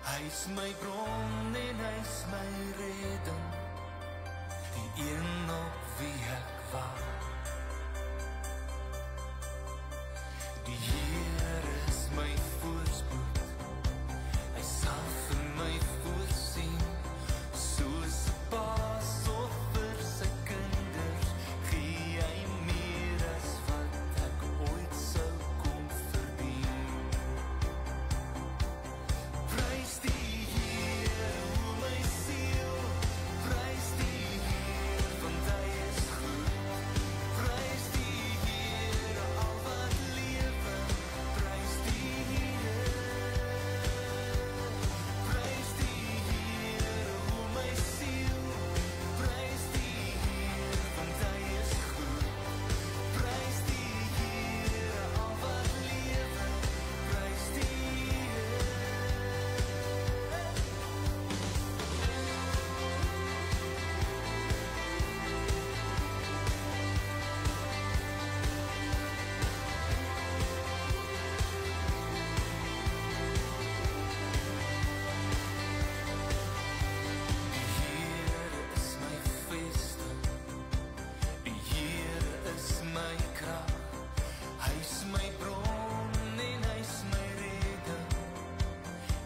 Hy is my bron en hy is my redding, die een op wie ek wag. Die Heer is my voorspoed, hy sal vir my voorsien, soos 'n pa sorg vir sy kinders, gee hy meer as wat ek ooit sou kon verdien. Prys die Heer, o my siel, prys die Heer, want hy is goed. Prys die Heer, al wat lewe, prys die Heer. Prys die Heer, o my siel, prys die Heer, want hy is goed. Prys die Heer, al wat lewe, prys die Heer. Die Here is my vesting, die Here is my krag, hy is my bron en hy is my redding,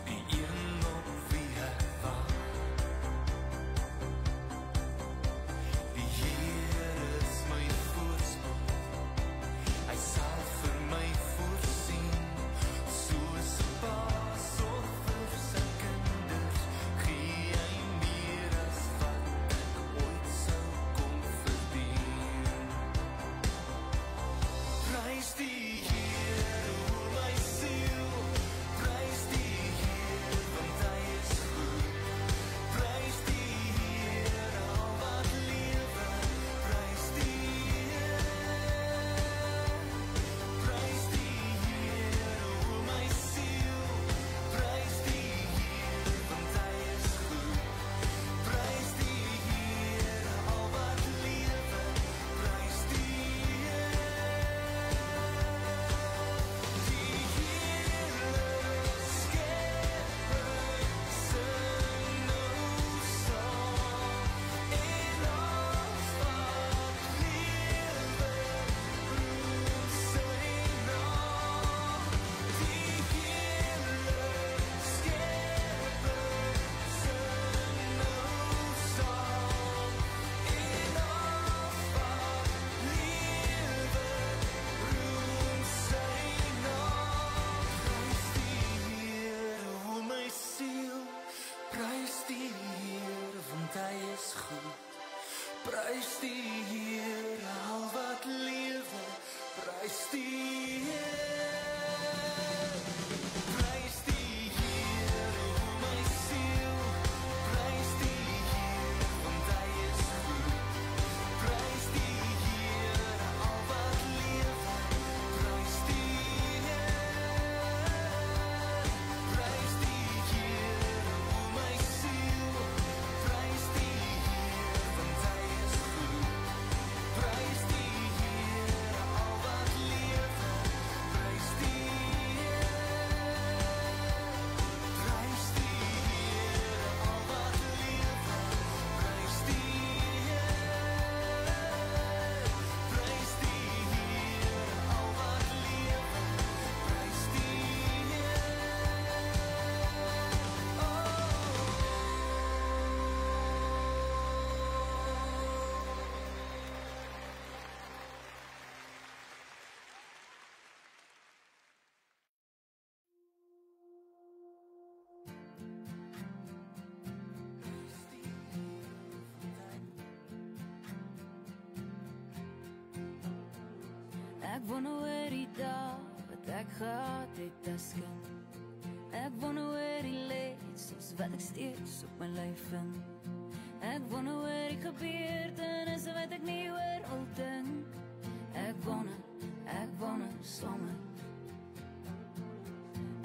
die een op wie ek wag. Die Here is my voorspoed, hy sal vir my voorsien, soos 'n pa sorg vir sy kinders, gee hy meer as wat ek ooit sou kon verdien. Prys die Heer, o my siel, prys die Heer, want hy is goed. Prys die Heer, al wat lewe, prys die Heer. Prys die Heer, o my siel, prys die Heer, want hy is goed. Prys die Heer, al wat lewe, prys die Heer. Die Here skepper sing nou song, en alles wat lewe, roem sy naam. Die Here skepper sing nou song, en alles wat lewe, roem sy naam. Prys die Heer, o my siel, prys die Heer, want hy is goed. Prys die Heer, al wat lewe, prys die Heer. Prys die Heer, o my siel, prys die Heer, want hy is goed. Prys die Heer, al wat lewe, prys die Heer. Prys die Heer, o my siel, prys die Heer, want hy is goed. Prys die Heer, al wat lewe, prys die Ek wonder oor die dag wat ek gehad het as kind. Ek wonder oor die letsels wat ek steeds op my lyf vind. Ek wonder oor die gebeurtenisse wat ek nie oor al dink. Ek wonder sommer.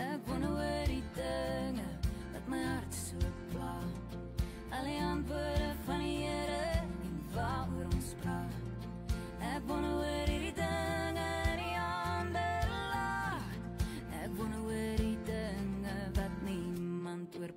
Ek wonder oor die dinge wat my hart so pla. Al die antwoorde van die Here en waaroor ons praat. Ek wonder oor die dinge in die ander laat. Ek wonder oor die dinge wat niemand oor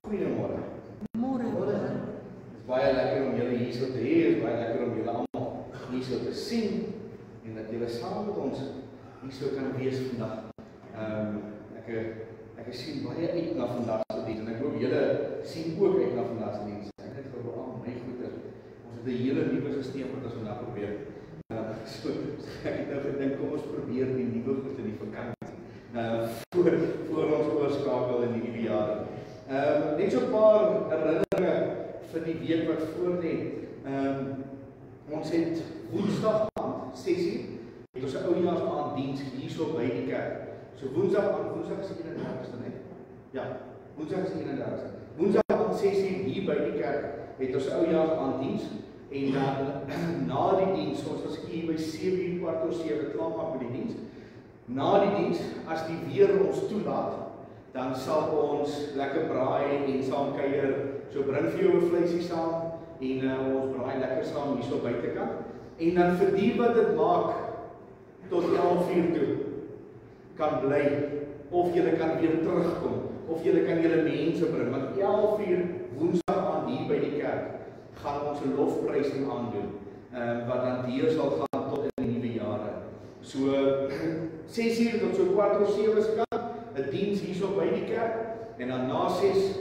Goeiemôre. Môre. Het is baie lekker om julle hier so te hê, het is baie lekker om julle almal hier so te sien en dat julle saam met ons hier so kan wees vandag. Ek sien baie uit na vandag se diens en ek hoop julle sien ook uit na vandag se diens. Ek het gehou my goeie. Ons het 'n hele nuwe stelsel wat ons vandag probeer. So ek het nou gedink kom ons probeer die nuwe goed in die vakansie. Voor ons oorskakel in die nuwe jaar. Net so 'n paar herinneringe vir die week wat voorlê. Ons het Woensdag aand 6:00 het ons 'n oujaarsaand diens hierso by die kerk. So Woensdag is die 31ste, né? Ja, Woensdag is die 31ste. Woensdag aand 6:00 hier by die kerk het ons 'n oujaarsaand diens en dan na die diens, ons was hier by 7:00 kwart oor 7 klaar maak met die diens. Na die diens, as die weer ons toelaat, dan sal ons lekker braai en saam kuier. So bring vir jou 'n vleisie saam en ons braai lekker saam hier so buitekant. En dan vir die wat dit maak tot 11:00 toe kan bly of julle kan weer terugkom of julle kan julle mense bring. Want 11:00 Woensdag aand hier by die kerk gaan ons 'n lofprysing aandoen wat dan deur sal gaan tot in die nuwe jare. So 6:00 tot so kwart oor 7 se kant 'n diens hierso by die kerk en dan na 6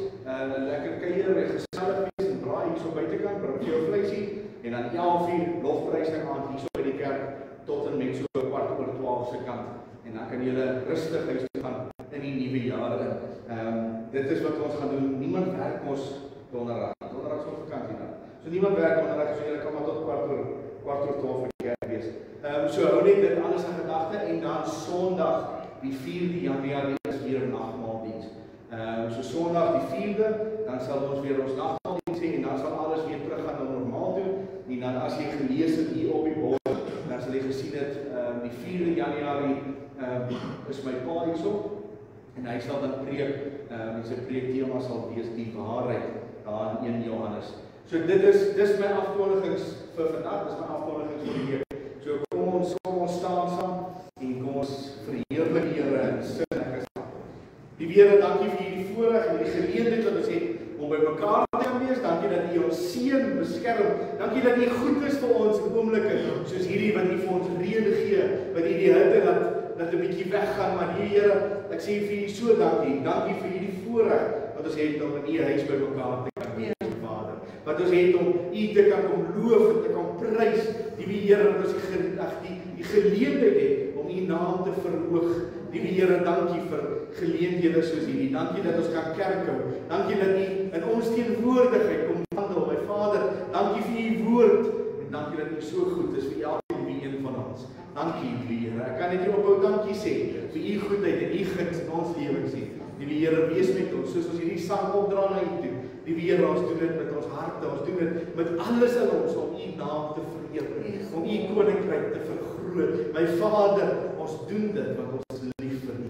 lekker kuier en gesellig wees en braai hierso buitekant, bring jou vleisie en dan 11:00 lofprysing aand hierso by die kerk tot en met so kwart oor 12 se kant. En dan kan julle rustig huis toe gaan in die nuwe jaar in. Dit is wat ons gaan doen. Niemand werk mos donderdag. Donderdag is ons vakansie nou. So niemand werk donderdag, so julle kan maar tot kwart oor 12 vir die kerk wees. So hou net dit alles in gedagte en dan Sondag die 4de Januarie is weer nagmaaldiens. So Sondag die 4de, dan sal ons weer ons nagmaaldiens hê en dan sal alles weer teruggaan na normaal toe. En dan as jy gelees het hier op die bord, dan sal jy gesien het die 4de Januarie is my pa hierso en hy sal dan preek en sy preektema sal wees die waarheid daar in 1 Johannes. So dis my afkondigings vir vandag, dis my afkondigings vir die week. So kom ons staan saam en kom ons verheerlik die Here in sin en saam. Die Here, dankie vir hierdie voorreg en die geleentheid wat ons het om by mekaar te kan wees. Dankie dat U ons seën, beskerm. Dankie dat U goed is vir ons in oomblikke soos hierdie wat U vir ons reën gee, wat U die hitte dat 'n bietjie weggaan, maar die Here, ek sê vir U so dankie. Dankie vir hierdie voorreg wat ons het om in U huis by mekaar te kan wees, Vader. Wat ons het om U te kan kom loof en te kan prys. Die Here, dat ons die geleentheid het om U naam te verhoog. Die Here, dankie vir geleenthede soos hierdie. Dankie dat ons kan kerk hou. Dankie dat U in ons teenwoordigheid kom wandel, my Vader. Dankie vir U woord en dankie dat U so goed is vir elkeen van ons. Dankie, Here. Ek kan net nie ophou dankie sê vir U goedheid en U guns in ons lewens nie. Die Here, wees met ons soos ons hierdie sang opdra na U toe. Die Here, ons doen dit met ons harte, ons doen dit met alles in ons om U naam te verheerlik, om U koninkryk te vergroot. My Vader, ons doen dit want ons is lief vir U.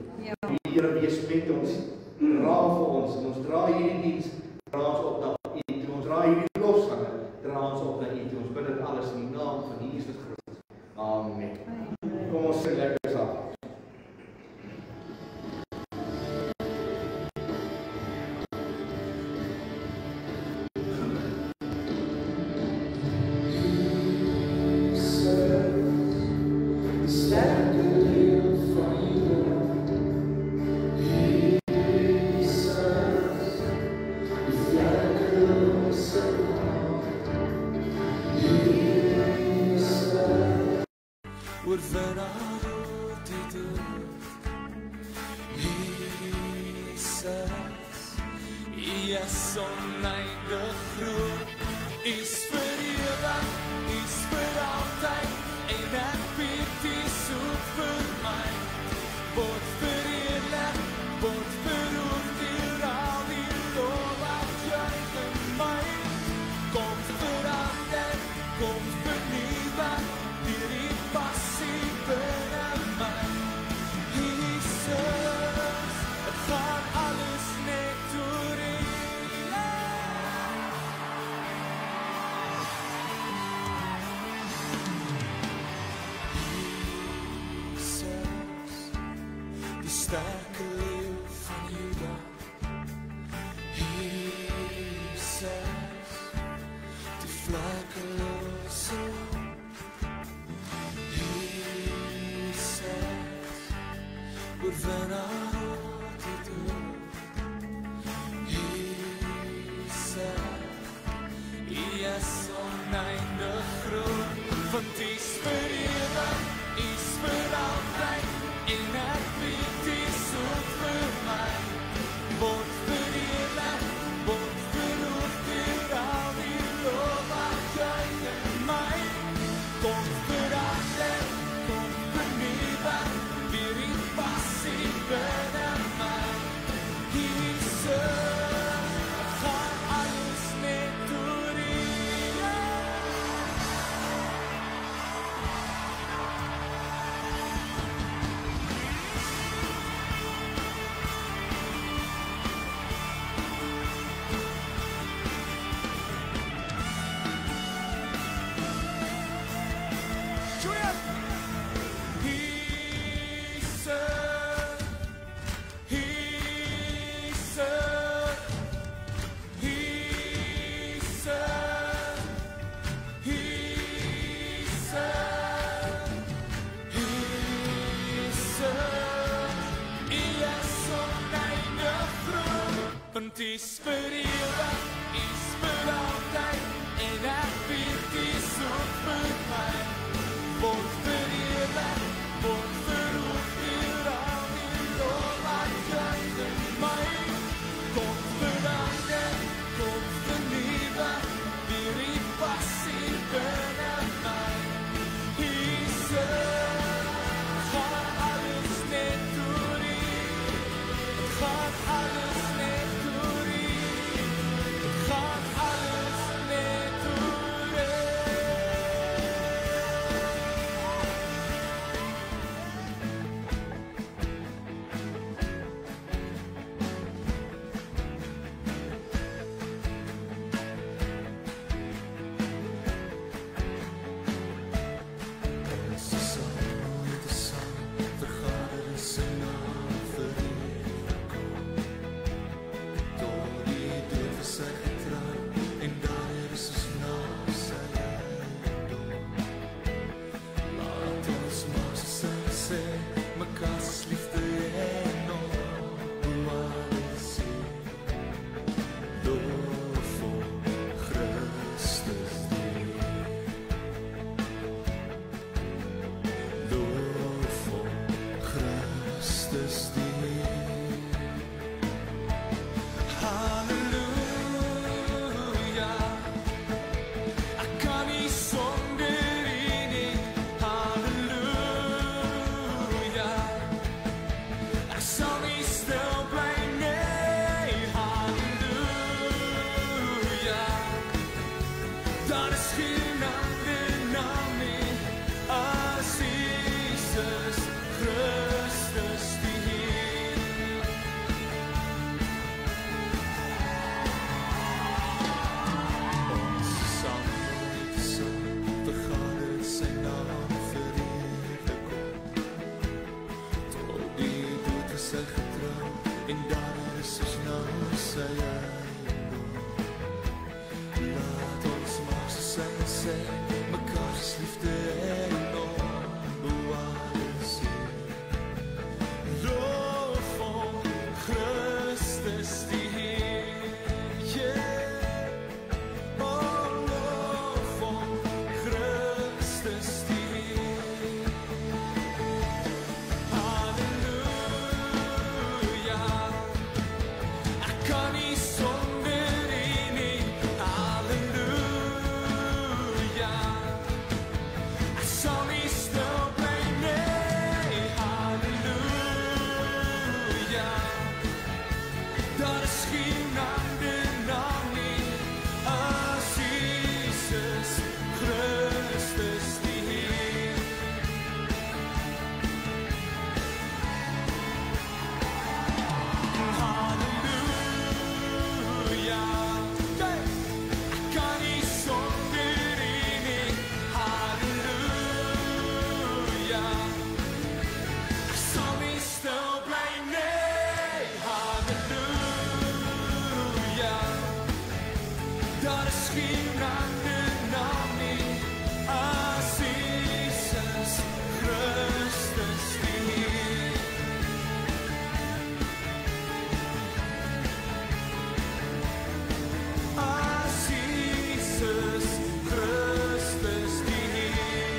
Die Here, wees met ons, dra vir ons en ons dra hierdie diens, dra ons op na U toe. Ons dra hierdie lofsange, dra ons op na U toe. Ons bid dit alles in die naam van Jesus Christus. Amen. Kom ons sing lekker saam. Sterke leeuw van Juda, want is vir ewig, is vir altyd, en ek weet is ook vir my. Word verheerlik, word verhoog deur al die lof wat juig in my. Kom verander, kom vernuwe, weer die passie binne my. Jesus, gaan alles net deur U. Want is vir ewig, is vir altyd, en ek weet is ook vir my. Word verheerlik, word verhoog deur al die lof wat juig in my. Kom verander, kom vernuwe, weer die passie binne my. Jesus, gaan alles net deur U, gaan alles net deur U, gaan alles net deur U. Ons is saam met die sang, vergader in sy naam vereer kom. Door die dood vir sy getrou, en daar is ons naam sy eiendom. Laat ons maar so sê, mekaars liefde en hoe alles sê. Loof vir Christus die Loof vir Christus die Halleluja, ek kan nie sonder U nie. Halleluja, ek sal nie stil bly nie. Halleluja, daar is geen ander naam nie as Jesus Christus die Heer. Ons saam met die sang, vergader in sy naam vereer kom. Tot die dood vir sy getrou, en daar is ons naam sy eiendom. Laat ons maar so sing en sê, mekaars liefde en hoe alles sê. Loof vir Christus die Heer, yeah. Oh, loof vir Christus die Heer. Halleluja, ek kan nie sonder U nie. Halleluja, ek sal nie stil bly nie. Halleluja, daar is geen ander naam nie as Jesus Christus die Heer. Halleluja, hey, ek kan nie sonder U nie. Halleluja, ek sal nie stil bly nie. Halleluja, daar is geen ander naam nie as Jesus Christus die Heer. As Jesus Christus die Heer.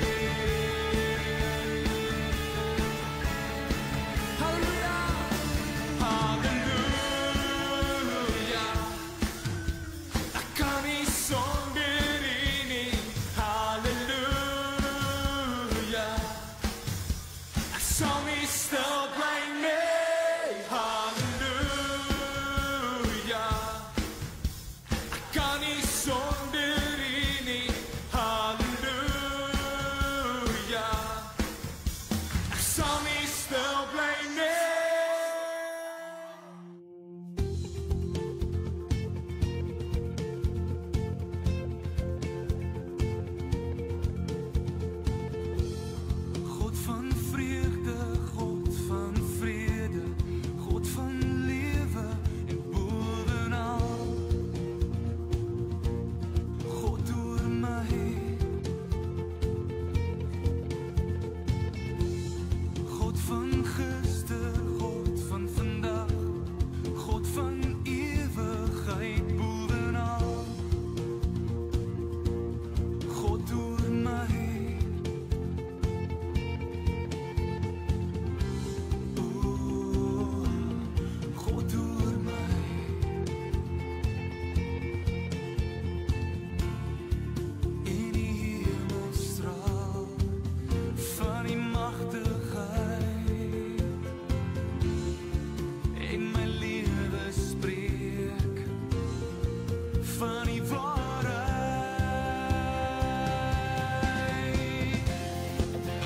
van die waarheid.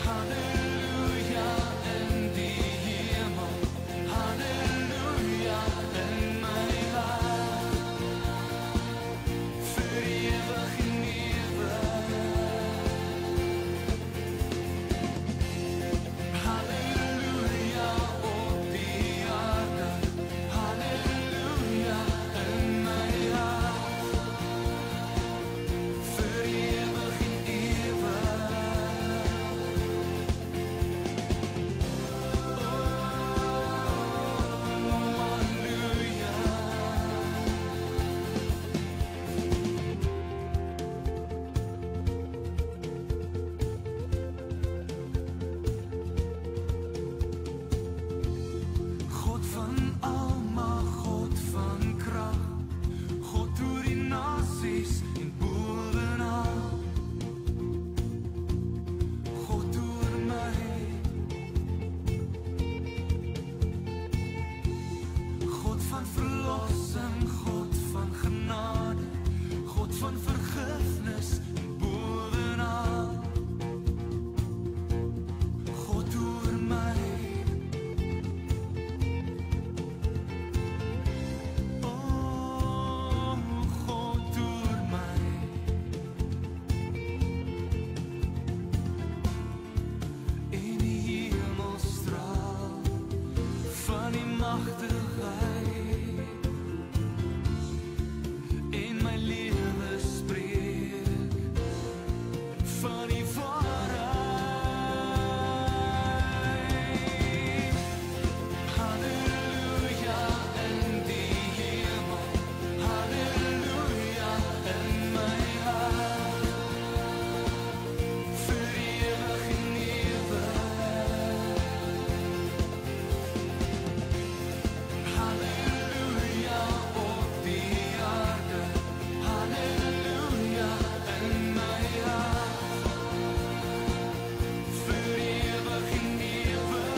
Halleluja in die hemel, halleluja in my hart, vir ewig en ewig. Halleluja op die aarde, halleluja in my hart, vir ewig en ewig. God van almag, God van krag, God oor die nasies en bovenal, God oor my, God van verlossing, God van genade, God van vergifnis en bovenal, God oor my. Oh, God oor my. In die hemel straal van die magtigheid, in my lewe spreek van die waarheid. Halleluja in die hemel, halleluja in my hart, vir ewig en ewig. Halleluja op die aarde, halleluja in my hart, vir ewig en ewig.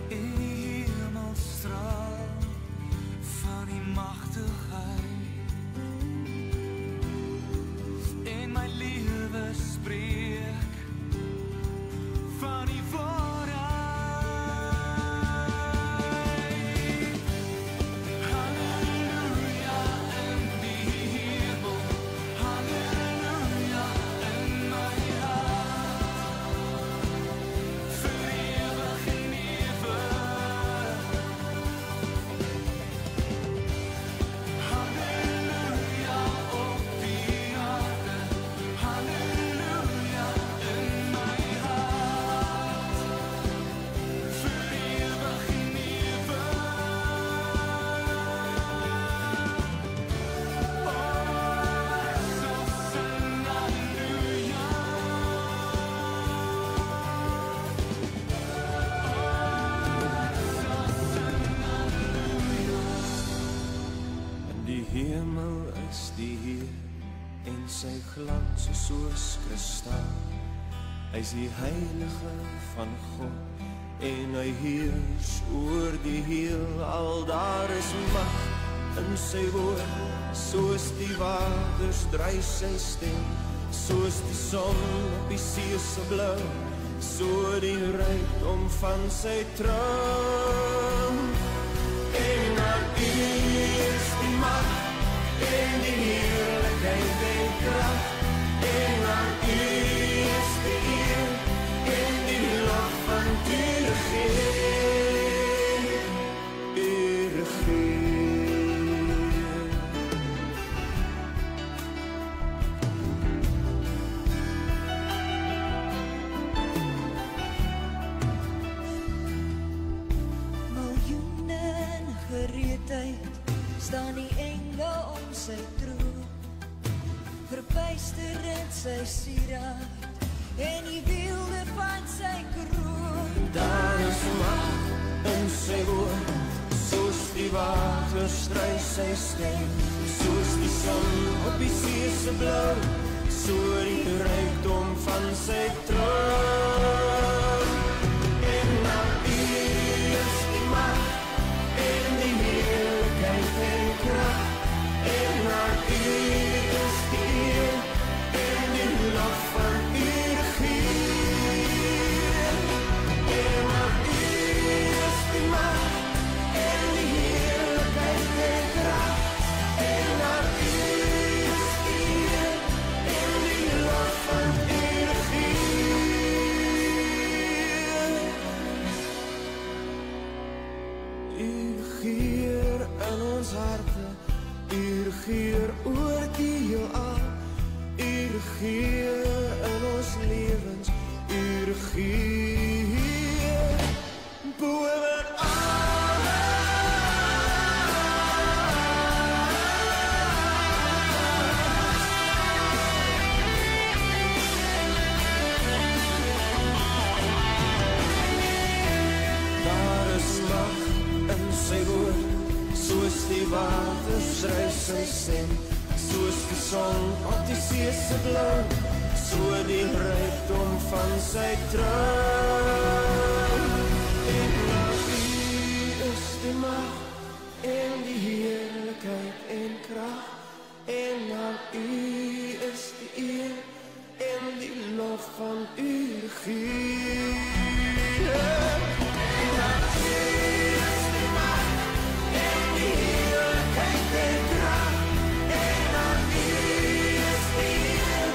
In die hemel straal van die magtigheid, in my lewe spreek van die waarheid. Halleluja in die hemel, halleluja in my hart, vir ewig en ewig. Halleluja op die aarde, halleluja in my hart, vir ewig en ewig. In die hemel is die Heer en sy glans is soos kristal. Hy is die heilige van God en hy heers oor die heelal. Daar is mag in sy woord, soos die waters dryf sy stem, soos die son op die see se blou, so die rykdom van sy troon. En aan U is die mag en die heerlikheid en krag, en aan U is die eer en die lof van U regeer. U regeer. sy troon, verbuister in sy sieraad en die wielde van sy kroon. Daar is mag in sy woord, soos die water stry sy stem, soos die son op die see se blou, so die rykdom van sy troon. En na U is die mag en die heerlikheid en krag, en na U is die eer en die lof van U regeer. En na U is die mag en die heerlikheid en krag, en na U is die eer en die lof van U regeer. U regeer in ons harte, U regeer oor die heelal, U regeer in ons lewens, U regeer boven soos die water stry sy stem, soos die son op die see se blou, so die rykdom van sy troon. En na U is die mag en die heerlikheid en krag, en na U is die eer en die lof van U regeer. En na U is die mag en die heerlikheid en krag, en na U is die eer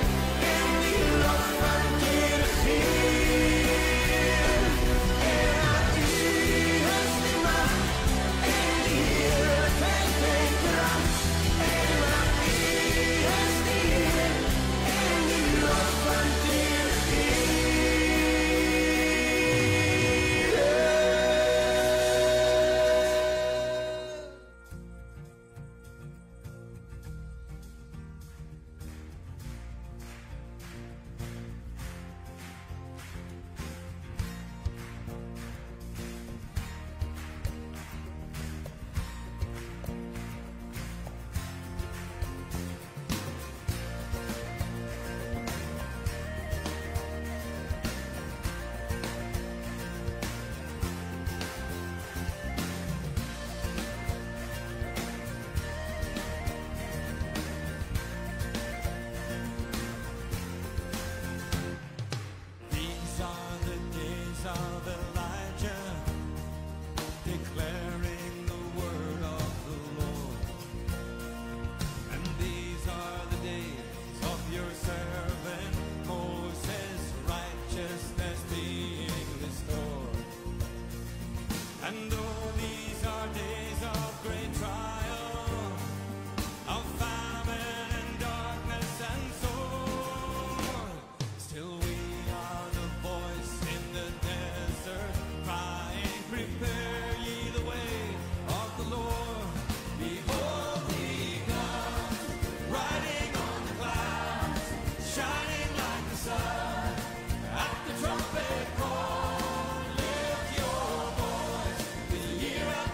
en die lof van U regeer. En na U is die mag en die heerlikheid en krag, en na U is die eer en die lof van U regeer. These are the days of Elijah, declaring the word of the Lord. And these are the days of your servant Moses, righteousness being restored. And though these are days of great trial, of famine and darkness and sword, still we are the voice in the desert, crying, prepare ye the way of the Lord. Behold, He comes, riding on the clouds, shining like the sun. At the trumpet call, lift your voice, the year of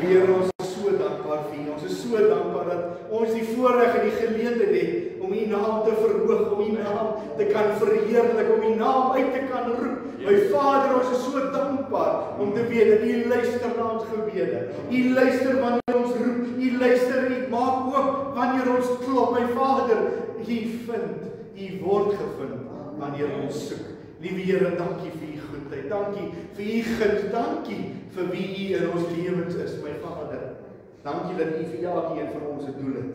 Here, ons is so dankbaar vir U. Ons is so dankbaar dat ons die voorreg en die geleentheid het om U naam te verhoog, om U naam te kan verheerlik, om U naam uit te kan roep. My Vader, ons is so dankbaar om te weet dat U luister na ons gebede. U luister wanneer ons roep, U luister, U maak oop wanneer ons klop. My Vader, U vind, U word gevind wanneer ons soek. Liewe Here, dankie vir U goedheid, dankie vir U guns, dankie vir wie U in ons lewens is, my Vader. Dankie dat U vir elkeen van ons 'n doel het.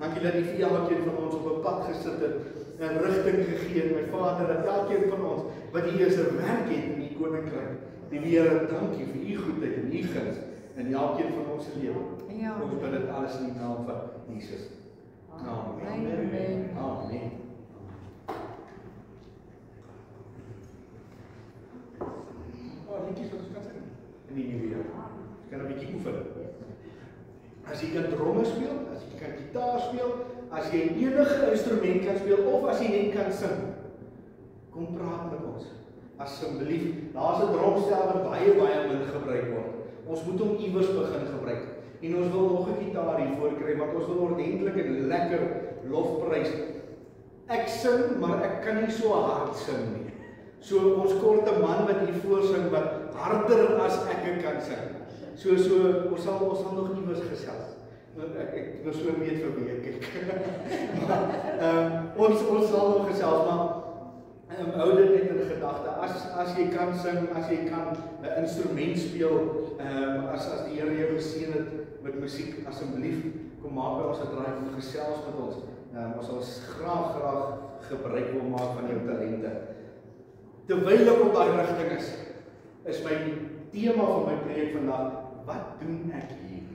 Dankie dat U vir elkeen van ons op 'n pad gesit het, 'n rigting gegee het, my Vader, dat elkeen van ons wat hier is 'n werk het in U koninkryk. Liewe Here, dankie vir U goedheid en U guns in elkeen van ons se lewe. Ja. Ons bid dit alles in die naam van Jesus. Amen. Amen. Amen. Liedjies wat ons kan sing in die nuwe jaar. Jy kan 'n bietjie oefen. As jy kan tromme speel, as jy kan gitaar speel, as jy enige instrument kan speel of as jy net kan sing, kom praat met ons. Asseblief, daar's 'n dromstel wat baie min gebruik word. Ons moet hom iewers begin gebruik. En ons wil nog 'n gitaar hier voor kry, want ons wil ordentlik en lekker lofprys. Ek sing, maar ek kan nie so hard sing nie. So ons korte man wat hier voor sing wat harder as ek kan sing. So ons sal nog iewers gesels. Ek wil so weet vir wie ek kyk. Ons sal nog gesels, maar hou dit net in gedagte. As jy kan sing, as jy kan 'n instrument speel, as die Here jou geseën het met musiek, asseblief kom maak by ons 'n draai om gesels met ons. Ons sal graag gebruik wil maak van jou talente. Terwyl ek op daai rigting is my tema van my preek vandag, wat doen ek hier?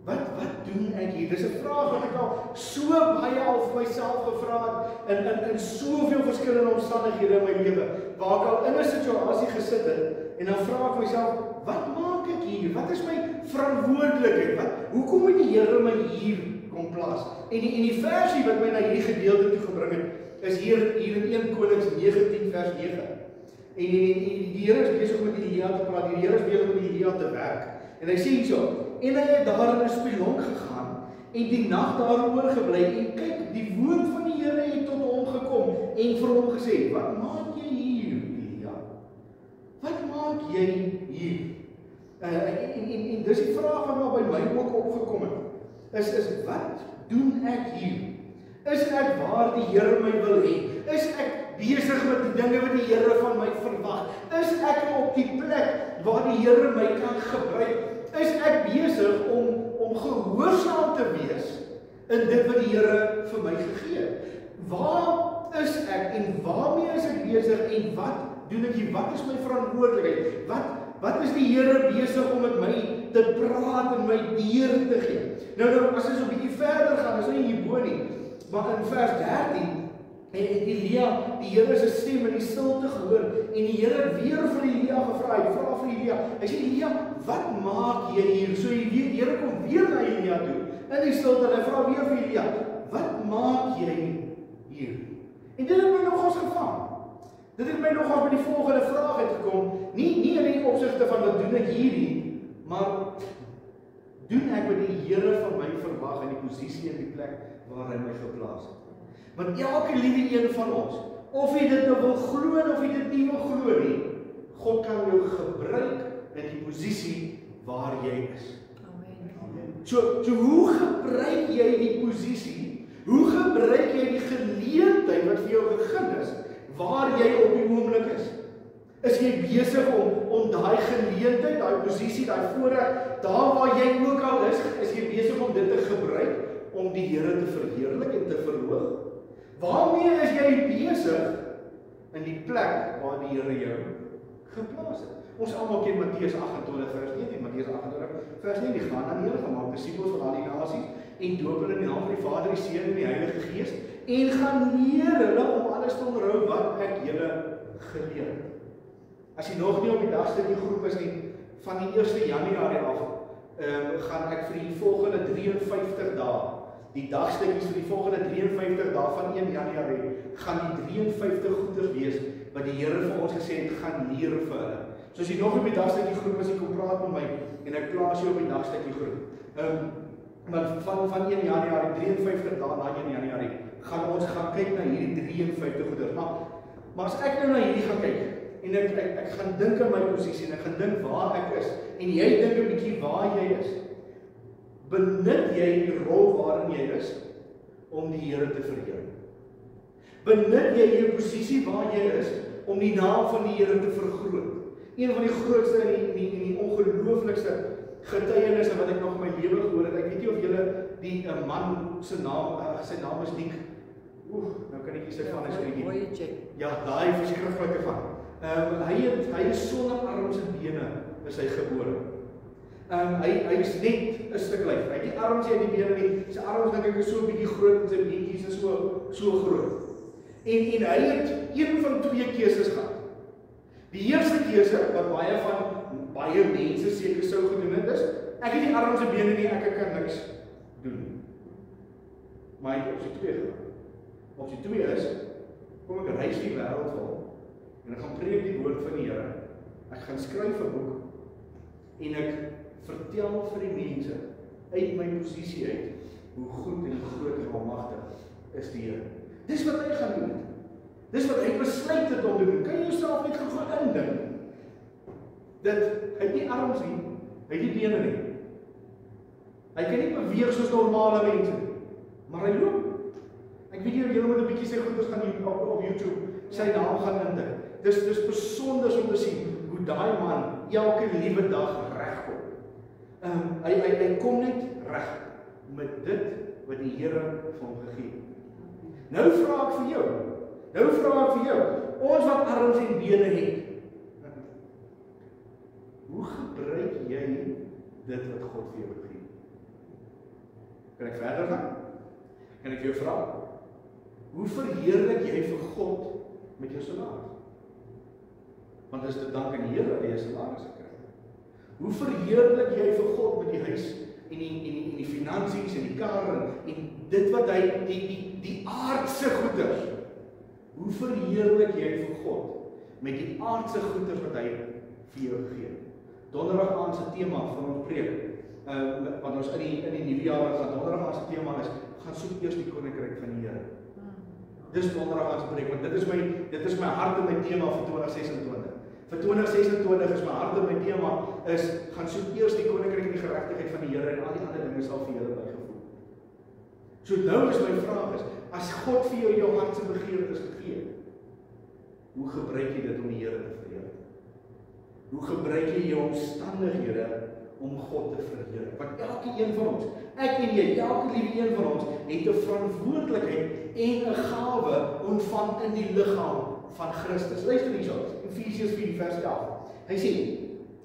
Wat doen ek hier? Dis 'n vraag wat ek al so baie al vir myself gevra het in soveel verskillende omstandighede in my lewe, waar ek al in 'n situasie gesit het en dan vra ek myself, wat maak ek hier? Wat is my verantwoordelikheid? Hoekom het die Here my hier kom plaas? En die versie wat my na hierdie gedeelte toe gebring het, is hier in 1 Konings 19 vers 9. En die Here is besig met Elia te praat, die Here is besig met Elia te werk. En hy sê so, en hy het daar in 'n spelonk gegaan, en die nag daar oorgebly, en kyk, die woord van die Here het tot hom gekom, en vir hom gesê, wat maak jy hier, Elia? Wat maak jy hier? En dis die vraag wat by my ook opgekom het, is wat doen ek hier? Is ek waar die Here my wil hê? Is ek besig met die dinge wat die Here van my verwag? Is ek op die plek waar die Here my kan gebruik? Is ek besig om gehoorsaam te wees in dit wat die Here vir my gegee het? Waar is ek en waarmee is ek besig en wat doen ek hier? Wat is my verantwoordelikheid? Wat is die Here besig om met my te praat en my deur te gee? Nou as ons 'n bietjie verder gaan, is nie hierbo nie. Maar in vers 13 het Elia die Here se stem in die stilte gehoor en die Here weer vir Elia gevra. Hy vra vir Elia. Hy sê Elia, wat maak jy hier? So die Here kom weer na Elia toe in die stilte en hy vra weer vir Elia, wat maak jy hier? En dit het my nogals gevang. Dit het my nogals by die volgende vraag uitgekom. Nie in die opsigte van wat doen ek hier nie, maar doen ek wat die Here van my verwag in die posisie en die plek waar hy my geplaas het. Want elke liewe een van ons, of jy dit nou wil glo of jy dit nie wil glo nie, God kan jou gebruik in die posisie waar jy is. Amen. So hoe gebruik jy die posisie? Hoe gebruik jy die geleentheid wat vir jou gegee is, waar jy op die oomblik is? Is jy besig om daai geleentheid, daai posisie, daai voorreg, daar waar jy ook al is jy besig om dit te gebruik om die Here te verheerlik en te verhoog? Waarmee is jy besig in die plek waar die Here jou geplaas het? Ons almal ken Matteus 28 vers 19, Matteus 28 vers 19, gaan aan julle gemaak disippels van al die nasies en doop hulle in die naam van die Vader, die Seun en die Heilige Gees en gaan leer hulle om alles te onderhou wat ek julle geleer het. As jy nog nie op die dagstudie groep is nie, van die 1 Januarie af, gaan ek vir die volgende 53 dae, die dagstudies vir die volgende 53 dae van 1 Januarie, gaan die 53 goeders wees, wat die Here vir ons gesê het, gaan leer vir hulle. So as jy nog op die dagstukkie groep as jy kom praat met my en ek plaas jou op die dagstukkie groep. Maar van 1 Januarie, 53 dae na 1 Januarie, gaan ons gaan kyk na hierdie 53 goeders. Maar as ek nou na hierdie gaan kyk, en ek gaan dink aan my posisie, en ek gaan dink waar ek is, en jy dink 'n bietjie waar jy is, benut jy die rol waarin jy is, om die Here te verheerlik. Benut jy jou posisie waar jy is, om die naam van die Here te vergroot. Een van die grootste en die ongelooflikste getuienisse wat ek nog in my lewe gehoor het. Ek weet nie of julle die man sy naam is Nick. Nou kan ek nie sy van is bietjie. Ja, daai verskriflike van. Hy is sonder arms en bene is hy gebore. Hy is net 'n stuk lyf. Hy het nie arms nie en die bene nie. Sy arms dink ek is so 'n bietjie groot en sy beentjies is so groot. En hy het een van 2 keuses gehad. Die eerste keuse wat baie mense seker sou gedoen het is, ek het nie arms en bene nie, ek kan niks doen nie. Maar hy het opsie 2 gedaan. Opsie 2 is, kom ek reis die wêreld vol en ek gaan preek die woord van die Here. Ek gaan skryf 'n boek en ek vertel vir die mense uit my posisie uit hoe goed en groot en almagtig is die Here. Dis wat hy gaan doen. Dis wat hy besluit het om te doen. Kan jy jouself net gou indink? Dat hy het nie arms nie, hy het nie bene nie. Hy kan nie beweeg soos normale mense nie, maar hy loop. Ek weet nie of julle moet 'n bietjie sy goeders gaan op YouTube sy naam gaan indink. Dis besonder om te sien hoe daai man elke liewe dag regkom. Hy kom net reg met dit wat die Here vir hom gegee het. Nou vra ek vir jou, ons wat arms en bene het, hoe gebruik jy dit wat God vir jou gegee het? Kan ek verder gaan? Kan ek jou vra, hoe verheerlik jy vir God met jou salaris? Want dis te dank aan die Here dat jy 'n salaris gekry het. Hoe verheerlik jy vir God met die huis en die finansies en die kar en dit wat hy die aardse goeders. Hoe verheerlik jy vir God met die aardse goeders wat hy vir jou gegee het? Donderdag aand se tema van ons preek, wat ons in die nuwe jaar gaan, donderdag aand se tema is, gaan soek eers die koninkryk van die Here. Dis donderdag aand se preek, want dit is my hart en my tema vir 2026. Vir 2026 is my hart en my tema is, gaan soek eers die koninkryk en die geregtigheid van die Here en al die ander dinge sal vir julle bygevoeg. So nou is my vraag is, as God vir jou hart se begeertes gegee het, hoe gebruik jy dit om die Here te verheerlik? Hoe gebruik jy jou omstandighede om God te verheerlik? Want elke een van ons, ek en jy, elke liewe een van ons, het 'n verantwoordelikheid en 'n gawe ontvang in die liggaam van Christus. Luister hierso, Efesiërs 4 vers 11. Hy sê,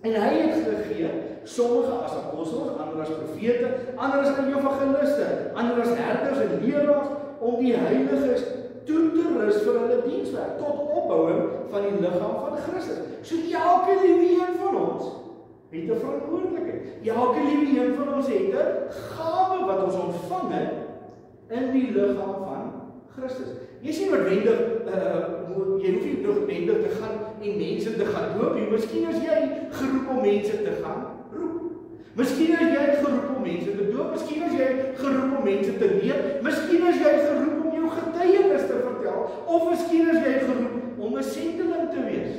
en hy het gegee, sommige as apostels, ander as profete, ander as evangeliste, ander as herders en leraars, om die heiliges toe te rus vir hulle dienswerk, tot opbouing van die liggaam van Christus. So elke liewe een van ons het 'n verantwoordelikheid. Elke liewe een van ons het 'n gawe wat ons ontvang het in die liggaam van Christus. Jy sien noodwendig, jy hoef nie noodwendig te gaan en mense te gaan doop nie. Miskien is jy geroep om mense te gaan roep. Miskien is jy geroep om mense te doop. Miskien is jy geroep om mense te leer. Miskien is jy geroep om jou getuienis te vertel. Of miskien is jy geroep om 'n sendeling te wees.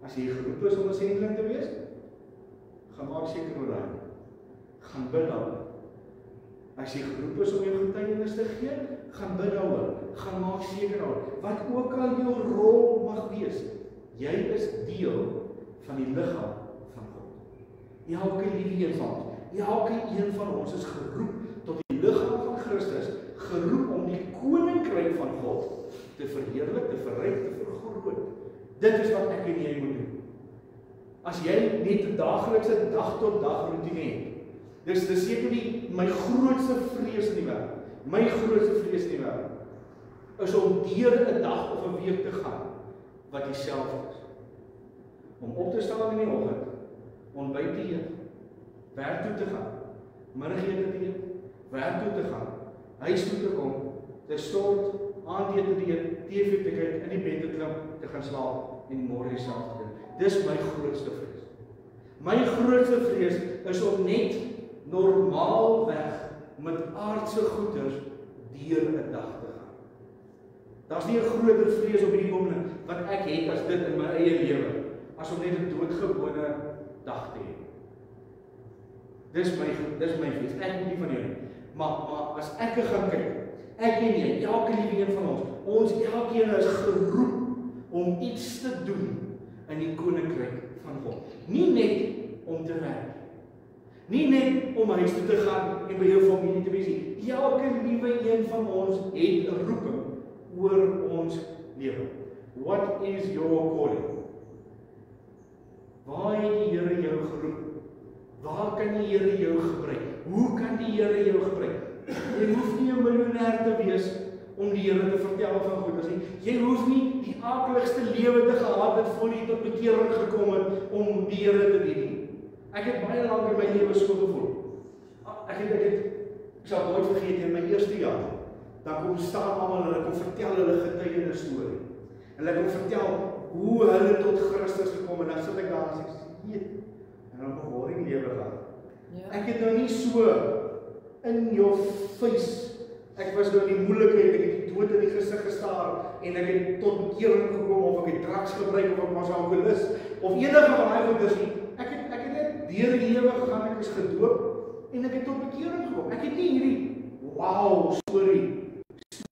As jy geroep is om 'n sendeling te wees, gaan maak seker oor daai. Gaan bid daaroor. As jy geroep is om jou getuienis te gee, gaan bid daaroor. Gaan maak seker daaroor. Wat ook al jou rol mag wees, jy is deel van die liggaam van God. Elke liewe een van ons, elke een van ons is geroep tot die liggaam van Christus, geroep om die koninkryk van God te verheerlik, te verryk, te vergroot. Dit is wat ek en jy moet doen. As jy net 'n daaglikse dag tot dag roetine het, dis seker nie my grootste vrees in die wêreld. My grootste vrees in die wêreld is om deur 'n dag of 'n week te gaan wat dieselfde is. Om op te staan in die oggend, ontbyt te eet, werk toe te gaan, middagete te eet, werk toe te gaan, huis toe te kom, te stort, aandete te eet, TV te kyk, in die bed te klim, te gaan slaap en môre self te doen. Dis my grootste vrees. My grootste vrees is om net normaalweg met aardse goeders deur 'n dag te gaan. Daar's nie 'n groter vrees op hierdie oomblik wat ek het as dit in my eie lewe, as om net 'n doodgewone dag te hê. Dis my vrees, ek weet nie van jou nie. Maar as ek gaan kyk, ek en jy, elke liewe een van ons elkeen is geroep om iets te doen in die koninkryk van God. Nie net om te werk, nie net om huis toe te gaan en by jou familie te wees nie. Elke liewe een van ons het 'n roeping oor ons lewe. What is your calling? Waar het die Here jou geroep? Waar kan die Here jou gebruik? Hoe kan die Here jou gebruik? Jy hoef nie 'n miljonair te wees om die Here te vertel van goeders nie. Jy hoef nie die aardigste lewe te gehad het voor jy tot bekering gekom het om die Here te dien nie. Ek het baie lank in my lewe so gevoel. Ek sal nooit vergeet in my eerste jaar, dan kom staan almal en hulle kom vertel hulle getuienis storie. En hulle kom vertel hoe hulle tot Christus gekom het. Dan sit ek daar en sê, en dan behoor die lewe gaan. Ek het nou nie so in jou face. Ek was nou in die moeilikheid, ek het die dood in die gesig gestaar en ek het tot bekering gekom of ek het drugs gebruik of ek was alkoholist of enige van daai goeders nie. Ek het net deur die lewe gegaan, ek is gedoop en ek het tot bekering gekom. Ek het nie hierdie wow storie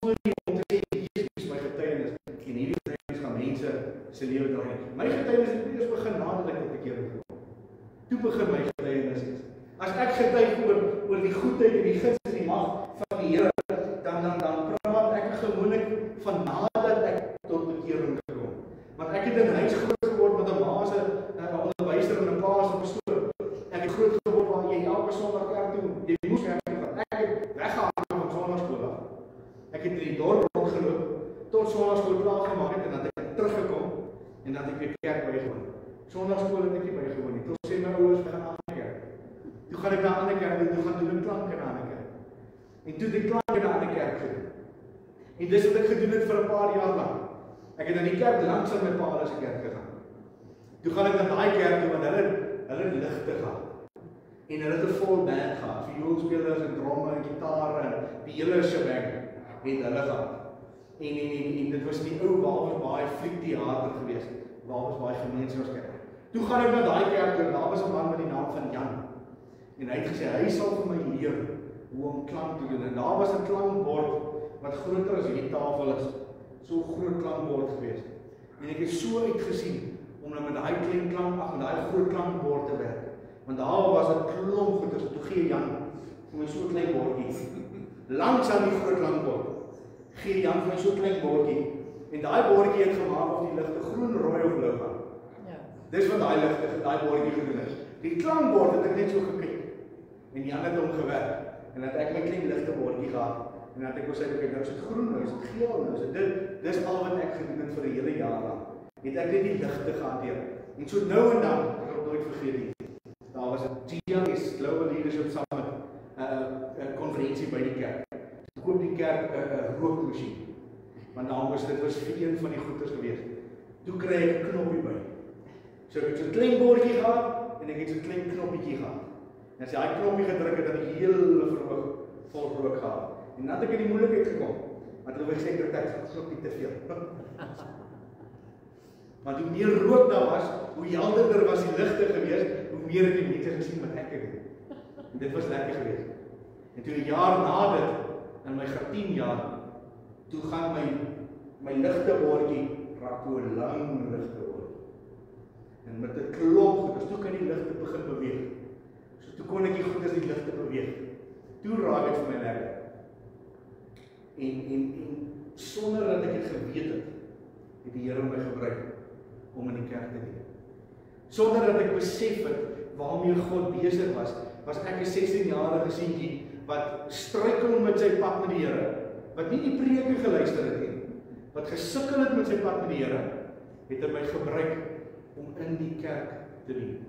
om te sê Jesus is my getuienis en hierdie getuienis gaan mense se lewe draai. My getuienis het eers begin nadat ek tot bekering gekom. Toe begin my getuienis. As ek getuig oor die goedheid en die guns en die mag van die Here, dan praat ek gewoonlik van nadat ek tot bekering gekom. Want ek het in huis groot geword met 'n ma se onderwyser en 'n pa se pastoor. Ek het groot geword waar jy elke Sondag kerk toe, jy moes kerk toe gaan. Ek het weggegaan van Sondagskool af. Ek het in die dorp rondgeloop tot Sondagskool klaar gemaak het en dan het ek teruggekom en dan het ek weer kerk bygewoon. Sondagskool het ek nie bygewoon nie. Tot sê my ouers gaan aan die kerk. Toe gaan ek na 'n ander kerk toe gaan doen klanke na 'n ander kerk. En toe die klanke na 'n ander kerk gedoen. En dis wat ek gedoen het vir 'n paar jaar lank. Ek het in die kerk langs aan my pa se kerk gegaan. Toe gaan ek na daai kerk toe want hulle ligte gehad. En hulle het 'n vol band gehad, vioolspelers en dromme en gitare en die hele shebang het hulle gehad. En dit was die ou waar baie fliekteater gewees, waar was baie gemeenskapskerk. Toe gaan ek na daai kerk toe, daar was 'n man met die naam van Jan. En hy het gesê hy sal vir my leer hoe om klank te doen. En daar was 'n klankbord wat groter as hierdie tafel is, so groot klankbord gewees. En ek het so uitgesien om nou met daai klein klank met daai groot klankbord te werk. Want daar was 'n klomp goeders. Toe gee Jan vir my so 'n klein bordjie. Langs aan die groot klankbord gee Jan vir my so 'n klein bordjie. En daai bordjie het gemaak of die ligte groen, rooi of blou was. Ja. Dis wat daai bordjie gedoen het. Die klankbord het ek net so gekyk. En Jan het hom gewerk. En dat ek my klein ligte bordjie gehad. En dat ek wou sê, nou is dit groen, nou is dit geel, nou is dit. Dis al wat ek gedoen het vir 'n hele jaar lank. Het ek net die ligte gehanteer. En so nou en dan, ek het nooit vergeet nie. Daar was 'n GLS, Global Leadership Summit, 'n konferensie by die kerk. Toe koop die kerk 'n rookmasjien. Want dit was vir een van die goeders geweest. Toe kry ek 'n knoppie by. So ek het so 'n klein bordjie gehad en ek het so 'n klein knoppietjie gehad. En as jy daai knoppie gedruk het, dan die hele verhoog vol rook gehad. En dan het ek in die moeilikheid gekom. Want hulle wou sê ek so nie te veel. Want hoe meer rook daar was, hoe helderder was die ligte geweest, hoe meer het die mense gesien wat ek doen. En dit was lekker geweest. En toe 'n jaar na dit, in my 10 jaar, toe gaan my ligte bordjie raak toe 'n lang ligte bord. En met 'n klomp goeders, toe kan die ligte begin beweeg. So toe kon ek die goeders die ligte beweeg. Toe raak dit vir my lekker. En sonder dat ek dit geweet het die Here my gebruik om in die kerk te dien. Sonder dat ek besef het waarmee God besig was ek 'n 16-jarige seentjie wat struikel met sy pad met die Here, wat nie die preke geluister het nie, wat gesukkel het met sy pad met die Here, het hy my gebruik om in die kerk te dien.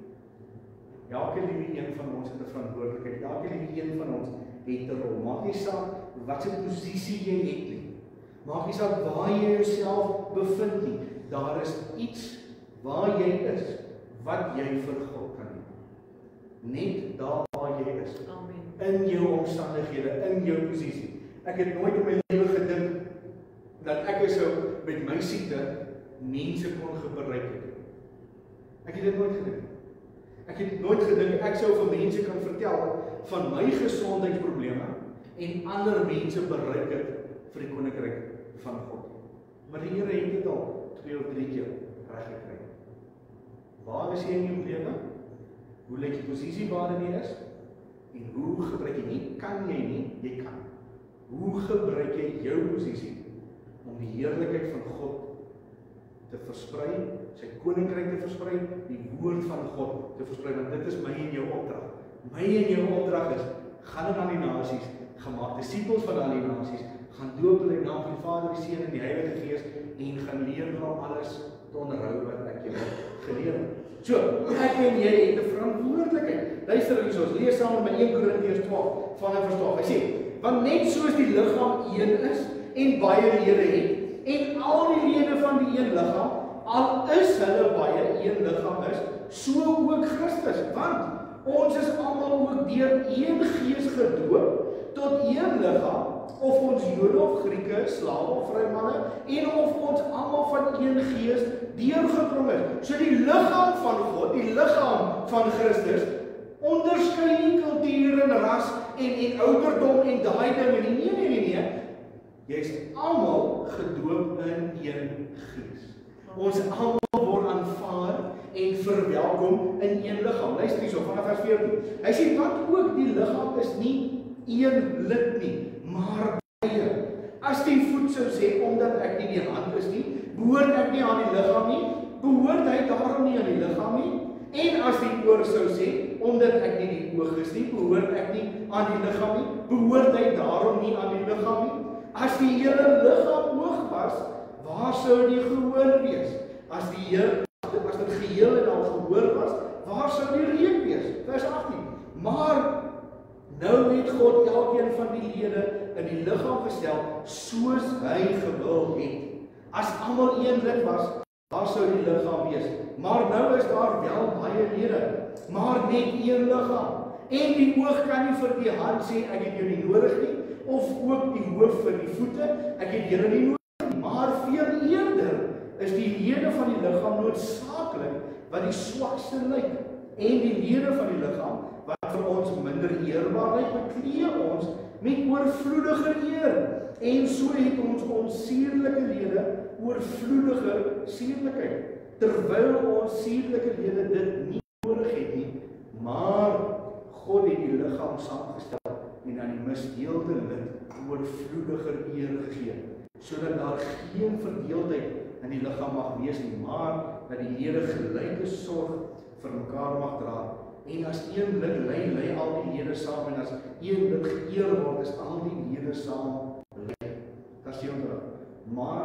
Elke liewe een van ons het 'n verantwoordelikheid. Elke liewe een van ons het 'n rol. Maak nie saak wat se posisie jy het nie. Maak nie saak waar jy jouself bevind nie. Daar is iets waar jy is, wat jy vir God kan doen. Net daar waar jy is. Amen. In jou omstandighede, in jou posisie. Ek het nooit in my lewe gedink dat ek sou met my siekte mense kon bereik het. Ek het dit nooit gedink. Ek het nooit gedink ek sou vir mense kan vertel van my gesondheidsprobleme en ander mense bereik het vir die koninkryk van God. Maar die Here het dit al 2 of 3 keer reg gekry. Waar is jy in jou lewe? Hoe lyk die posisie waarin jy is? En hoe gebruik jy nie? Kan jy nie? Jy kan. Hoe gebruik jy jou posisie om die heerlikheid van God te versprei, sy koninkryk te versprei, die woord van God te versprei, want dit is my en jou opdrag. My en jou opdrag is, gaan aan die nasies, gemaak disippels van al die nasies, gaan doop hulle in die naam van die Vader, die Seun en die Heilige Gees, en gaan leer om alles te onderhou wat ek jou geleer het. So, ek en jy het 'n verantwoordelikheid. Luister hier, ons lees saam met 1 Korintiërs 12 vanaf vers 12. Hy sê, want net soos die liggaam een is en baie lede het, en al die lede van die een liggaam, al is hulle baie een liggaam is, so ook Christus. Want ons is almal ook deur een Gees gedoop tot een liggaam, of ons Jode of Grieke, slawe of vrye manne, en of ons almal van een Gees deurgedrom is. So die liggaam van God, die liggaam van Christus, onderskei nie kultuur en ras en ouderdom en daai dinge nie. Nee. Jy is almal gedoop in een Gees. Ons almal word aanvaar en verwelkom in een liggaam. Luister hierso vanaf vers 14. Hy sê want ook die liggaam is nie een lid nie, maar baie. As die voet sou sê omdat ek nie die hand is nie, behoort ek nie aan die liggaam nie, behoort hy daarom nie aan die liggaam nie. En as die oor sou sê omdat ek nie die oog is nie, behoort ek nie aan die liggaam nie, behoort hy daarom nie aan die liggaam nie. As die hele liggaam oog was, waar sou die gehoor wees? As dit geheel en al gehoor was, waar sou die reuk wees? Vers 18. Maar nou het God elkeen van die lede in die liggaam gestel soos hy gewil het. As almal een lid was, waar sou die liggaam wees? Maar nou is daar wel baie lede, maar net een liggaam. En die oog kan nie vir die hand sê ek het jou nie nodig nie, of ook die hoof vir die voete, ek het julle nie nodig nie. Maar veel eerder is die lede van die liggaam noodsaaklik wat die swakste lyk. En die lede van die liggaam wat vir ons minder eerbaar lyk, beklee ons met oorvloedige eer. En so het ons sierlike lede oorvloedige sierlikheid, terwyl ons sierlike lede dit nie nodig het nie, maar God het die liggaam saamgestel en aan die misdeelde lid oorvloediger eer gegee, sodat daar geen verdeeldheid in die liggaam mag wees nie, maar dat die lede gelyke sorg vir mekaar mag dra. En as een lid ly al die lede saam, en as een lid geëer word, is al die lede saam ly. Dat is die onderhoud. Maar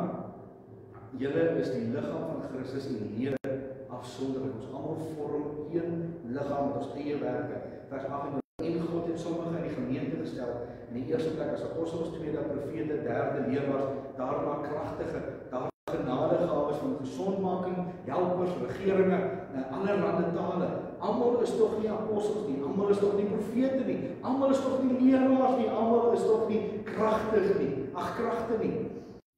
julle is die liggaam van Christus en die lede afsonderlik. Ons almal vorm een liggaam met ons eie werke. Vers 18. En God het sommige in die gemeente gestel, in die eerste plek as apostels, tweede profete, derde leraars, daarna kragtige, daar genadegawes van gesondmaking, helpers, regeringe, allerlande tale. Almal is tog nie apostels nie, almal is tog nie profete nie, almal is tog nie leraars nie, almal is tog nie kragtig nie, kragte nie.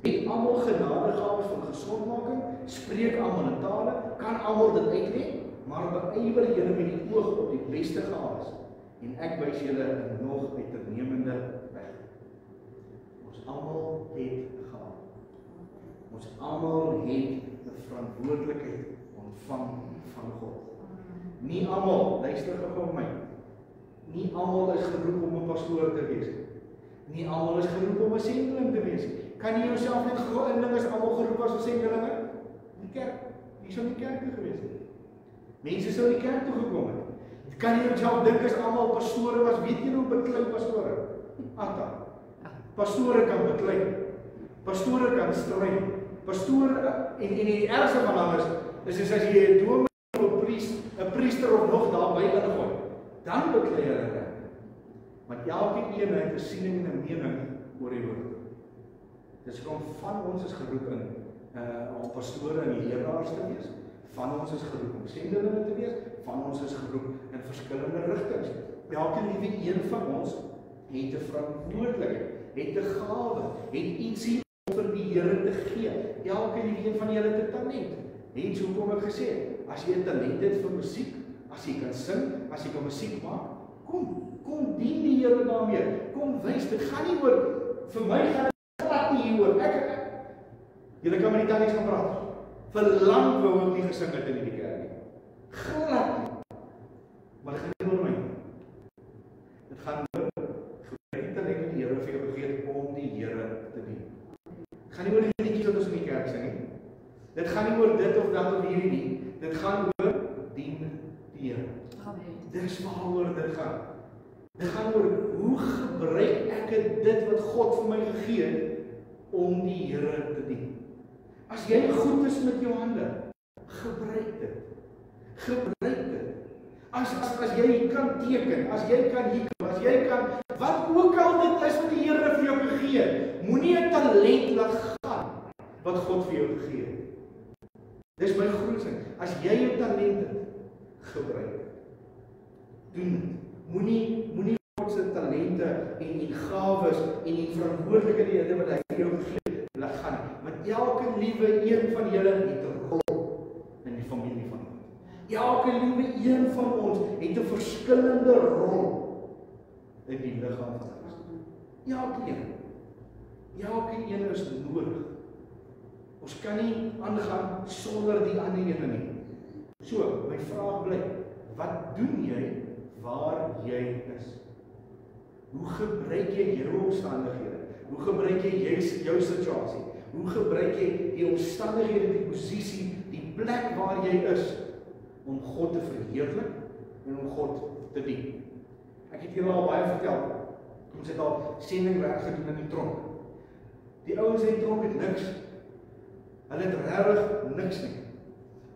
Het almal genadegawes van gesondmaking, spreek almal in tale, kan almal dit uitlê, maar beywer julle met die oog op die beste gawes. En ek wys julle nog uitnemende weg. Ons almal het gehad. Ons almal het 'n verantwoordelikheid ontvang van God. Nie almal, luister gou my. Nie almal is geroep om 'n pastoor te wees. Nie almal is geroep om 'n sendeling te wees. Kan jy jouself net gou indink as almal geroep was as sendelinge? Die kerk, jy sou nie kerk toe gewees het. Mense sou nie kerk toe gekom het. Kan jy jouself dink as almal pastore was, weet jy hoe beklei pastore? Atta. Pastore kan beklei. Pastore kan stry. Pastore en die ergste van alles is as jy 'n dominee of 'n priester of nog daarby ingooi, dan beklei hulle. Want elke een het 'n siening en 'n mening oor die woord. Dis kom van ons is geroep in om pastore en leraars te wees. Van ons is geroep om sendelinge te wees, van ons is geroep in verskillende rigtings. Elke liewe een van ons het 'n verantwoordelikheid, het 'n gawe, het ietsie om vir die Here te gee. Elke liewe een van julle het 'n talent. Hens hoekom ek gesê het, as jy 'n talent het vir musiek, as jy kan sing, as jy kan musiek maak, kom dien die Here daarmee. Kom wys, dit gaan nie oor, vir my gaan dit glad nie hieroor. Julle kan met die tannies gaan praat. Vir lang wou ek nie gesing het in die kerk nie. Glad nie. Maar dit gaan nie oor my nie. Dit gaan oor, gebruik die talent wat die Here vir jou gegee het om die Here te dien. Dit gaan nie oor die liedjies wat ons in die kerk sing nie. Dit gaan nie oor dit of dat of hierdie nie. Dit gaan oor dien die Here. Dis waaroor dit gaan. Dit gaan oor hoe gebruik ek dit wat God vir my gegee het om die Here te dien. As jy goed is met jou hande, gebruik dit. Gebruik dit. As jy kan teken, as jy kan hikel, as jy kan, wat ook al dit is wat die Here vir jou gegee het, moenie 'n talent laat gaan wat God vir jou gegee het. Dis my grootste. As jy 'n talent het, gebruik dit. Doen dit. Moenie God se talente en gawes en verantwoordelikhede wat hy vir jou gegee het, laat gaan. Want elke liewe een van julle het 'n rol in die familie van God. Elke liewe een van ons het 'n verskillende rol in die liggaam van Christus. Elke een is nodig. Ons kan nie aangaan sonder die ander ene nie. So, my vraag bly, wat doen jy waar jy is? Hoe gebruik jy jou omstandighede? Hoe gebruik jy jou situasie? Hoe gebruik jy die omstandighede, die posisie, die plek waar jy is om God te verheerlik en om God te dien? Ek het julle al baie vertel. Ons het al sendingwerk gedoen in die tronk. Die ouens in die tronk het niks. Hulle het regtig niks nie.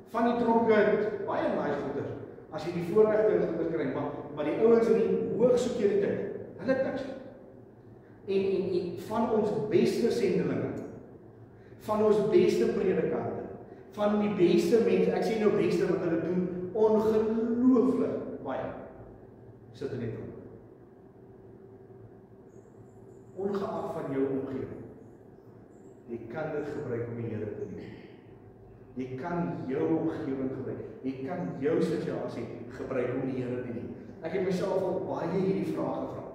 Van die tronke het baie nice goeders. As jy die voorregte goeders kry, maar die ouens in die hoë sekuriteit, hulle het niks. En van ons beste sendelinge, van ons beste predikante, van die beste mense, ek sê nou beste wat hulle doen, ongelooflik baie, sit in die tronk. Ongeag van jou omgewing. Jy kan dit gebruik om die Here te dien. Jy kan jou omgewing gebruik. Jy kan jou situasie gebruik om die Here te dien. Ek het myself al baie hierdie vraag gevra.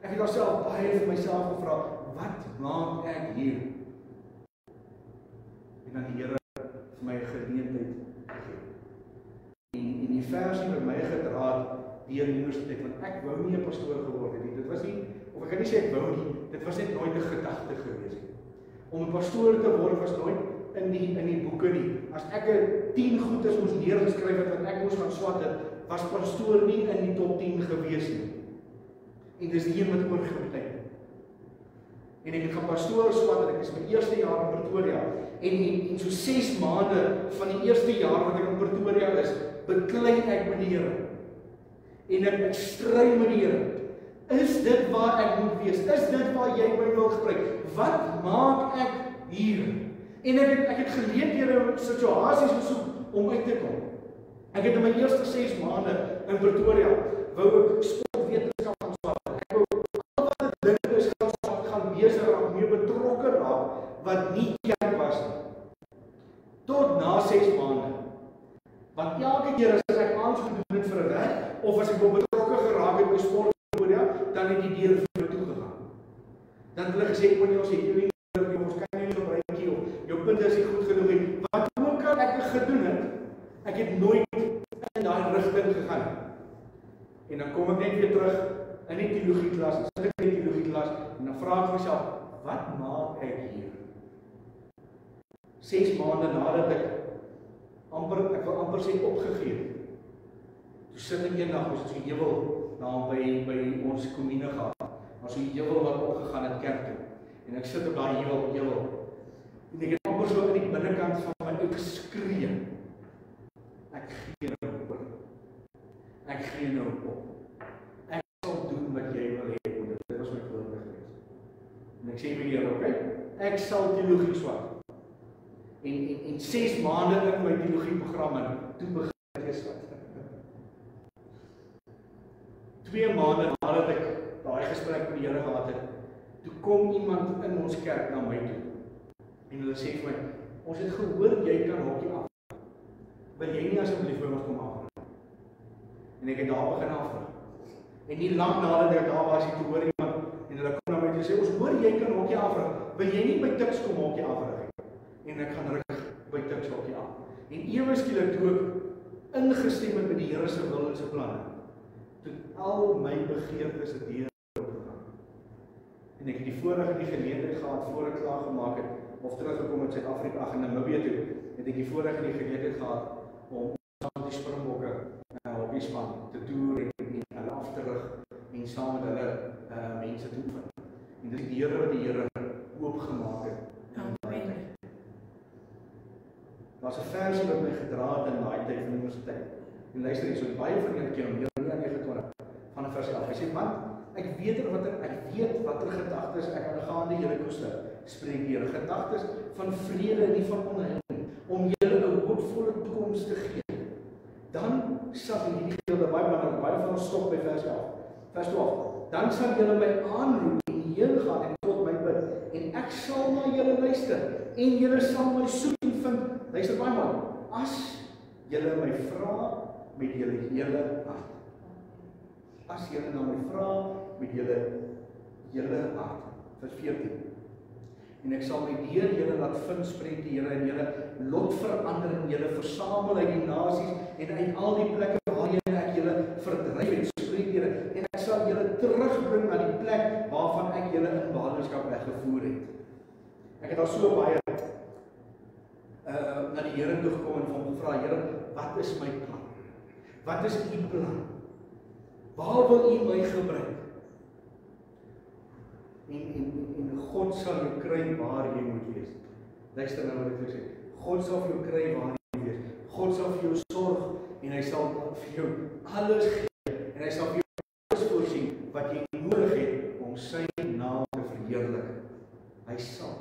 Ek het alself baie vir myself gevra, wat maak ek hier? En dan die Here vir my 'n geleentheid gegee. En die versie wat my gedra het deur die universiteit, want ek wou nie 'n pastoor geword het nie. Dit was nie, of ek kan nie sê ek wou nie, dit was net nooit 'n gedagte gewees nie. Om 'n pastoor te word was nooit in die boeke nie. As ek 10 goedes moes neergeskryf het wat ek moes gaan swat het, was pastoor nie in die top 10 gewees nie. En dis die een wat oorgebly het. En ek het gaan pastoor swat en ek is my eerste jaar in Pretoria. En so 6 maande van die eerste jaar wat ek in Pretoria is, beklei ek met die Here. En ek stry met die Here. Is dit waar ek moet wees? Is dit waar jy my wil gebruik? Wat maak ek hier? En ek het geleenthede situasies gesoek om uit te kom. Ek het in my eerste 6 maande in Pretoria wou ek sportwetenskap gaan swat. Ek wou al wat dinge is gaan besig raak, meer betrokke raak wat nie kerk was nie. Tot na 6 maande. Want elke keer as ek aansoek gedoen het vir 'n werk of as ek betrokke geraak het by sport dan het die deur vir my toe gegaan. Dan het hulle gesê, "Moenie ons het jou nie nodig nie, ons kan nie gebruik nie, of jou punte is nie goed genoeg nie." Wat ook al ek gedoen het, ek het nooit in daai rigting gegaan. En dan kom ek net weer terug in die teologieklas, en sit ek in die teologieklas en dan vra ek myself, wat maak ek hier? 6 maande nadat ek wil amper sê opgegee. Toe sit ek eendag, ons het so heuwel daar by ons kommune gehad. Maar so 'n heuwel wat opgegaan het kerk toe. En ek sit op daai heuwel. En ek het amper so in die binnekant van my uitgeskree. Ek gee nou op. Ek gee nou op. Ek sal doen wat jy wil hê. Dit was my voorbeeld geweest. En ek sê vir die Here, okay, ek sal teologie swat. En 6 maande in my teologieprogram en toe begin ek lees wat. 2 maande nadat ek daai gesprek met die Here gehad het, toe kom iemand in ons kerk na my toe. En hulle sê vir my, ons het gehoor jy kan hokkie af. Wil jy nie asseblief vir ons kom afvra? En ek het daar begin afvra. En nie lang nadat ek daar was, toe hoor iemand en hulle kom na my toe en sê, ons hoor jy kan hokkie afvra. Wil jy nie by Tuks kom hokkie afvra? En ek gaan ruk by Tuks hokkie af. En ewe skielik toe ek ingestem het met die Here se wil en se planne, toe al my begeertes het deur opgegaan. En ek het die voorreg en die geleentheid gehad voor ek klaar gemaak het of teruggekom in Suid-Afrika in Namibië toe, het ek die voorreg en die geleentheid gehad om saam die Springbokke hokkiespan te toer en hulle af te rig en saam met hulle mense te oefen. En dit is die Here wat die Here oopgemaak het. Amen. Daar's 'n versie wat my gedra het in daai tyd van universiteit. En luister hier, so baie van julle ken hom, Jeremia 29 van 'n versie af. Hy sê, "Man, ek weet watter gedagtes ek aangaande julle koester, spreek die Here, gedagtes van vrede en nie van onheil, om julle 'n hoopvolle toekoms te gee." Dan sal hierdie gedeelte baie belangrik, baie van ons stop by vers 11. Vers 12. Dan sal julle my aanroep en heen gaan en tot my bid, en ek sal na julle luister en julle sal my soek en vind. Luister baie mooi. As julle my vra met julle hele hart. As julle na my vra met julle hart. Vers 14. En ek sal my deur julle laat vind, spreek die Here, en julle lot verander en julle versamel uit die nasies en uit al die plekke waarheen ek julle verdryf het, spreek die Here, en ek sal julle terugbring na die plek waarvan ek julle in ballingskap weggevoer het. Ek het al so baie na die Here toe gekom en hom gevra, Here, wat is my plan? Wat is u plan? Waar wil u my gebruik? En God sal jou kry waar jy moet wees. Luister nou wat ek vir sê. God sal vir jou kry waar jy moet wees. God sal vir jou sorg en hy sal vir jou alles gee en hy sal vir jou alles voorsien wat jy nodig het om sy naam te verheerlik. Hy sal.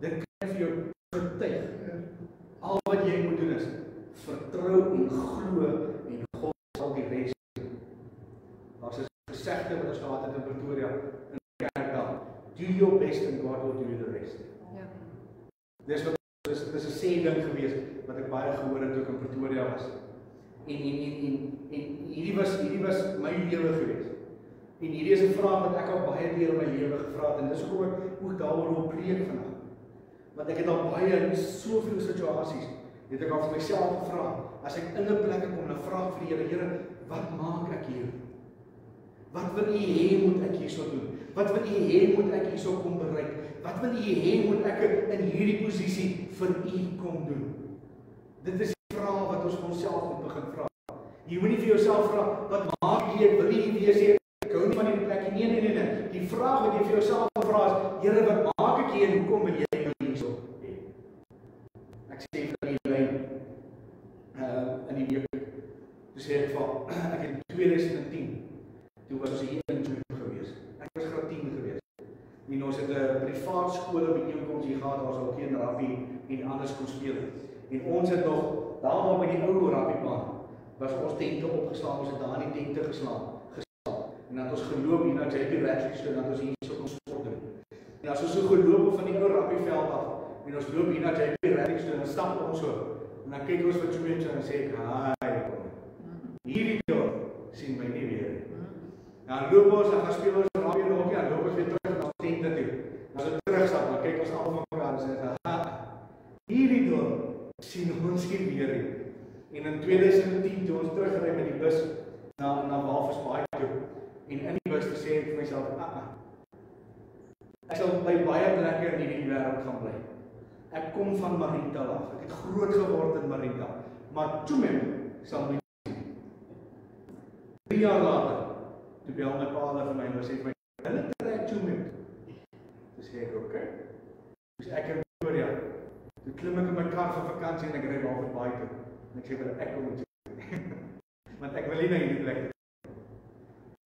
Dit kan vir jou getuig. Al wat jy moet doen is vertrou en glo en God sal die res doen. Daar's 'n gesegde wat ons gehad het in Pretoria in die kerk daar. Do your best and God will do the rest. Ja. Dis 'n sê ding gewees wat ek baie gehoor het toe ek in Pretoria was. En hierdie was my lewe gewees. En hierdie is 'n vraag wat ek al baie deur in my lewe gevra het en dis hoekom ek ook daaroor wil preek vandag. Want ek het al baie in soveel situasies het ek al vir myself gevra, as ek in 'n plek kom, dan vra ek vir die Here, Here, wat maak ek hier? Wat wil u hê moet ek hierso doen? Wat wil u hê moet ek hierso kom bereik? Wat wil u hê moet ek in hierdie posisie vir u kom doen? Dit is die vraag wat ons vir onsself moet begin vra. Jy moenie vir jouself vra, wat maak jy? Ek wil nie wees hier, ek hou nie van die plek nie. Nee. Die vraag wat jy vir jouself vra is, Here, wat maak ek hier en hoekom wil jy hierso hê? Ek sê vir die lyn in die week, toe sê ek het in 2010, toe was ons hier in June gewees. Ek was graad 10 gewees. En ons het 'n privaat skole byeenkoms hier gehad, waar ons hokkie en rugby en alles kon speel. En ons het nog, daar waar by die ou rugbybaan, was ons tente opgeslaan, ons het daar in die tente geslaan. En dan het ons geloop hier na JP Ratcliffe, en dan het ons hier so kon sport doen. En as ons so geloop van die ou rugbyveld af, en ons loop hier na JP Ratcliffe, en dan stap ons so, en dan kyk ons wat so mense en sê ek, hi, hierdie dorp sien my nie weer. Dan loop ons, dan gaan speel ons rugby en hokkie, dan loop ons weer terug na ons tente toe. As ons terugstap, dan kyk ons almal mekaar en sê, hierdie dorp sien ons nie weer nie. En in 2010, toe ons teruggery met die bus na Walvis Baai toe, en in die bus sê ek vir myself, ek sal by baie plekke in hierdie wêreld gaan bly. Ek kom van Mariental af, ek het groot geword in Mariental, maar Tjumem sal my sien. 3 jaar later, toe bel my pa vir my en sê vir my, hulle trek Tjumem. Toe sê ek, oké. Dus ek in Pretoria, toe klim ek in my kar vir vakansie en ek ry Walvis Baai toe. En ek sê vir ek kom in Tjumem. Want ek wil nie na hierdie plek.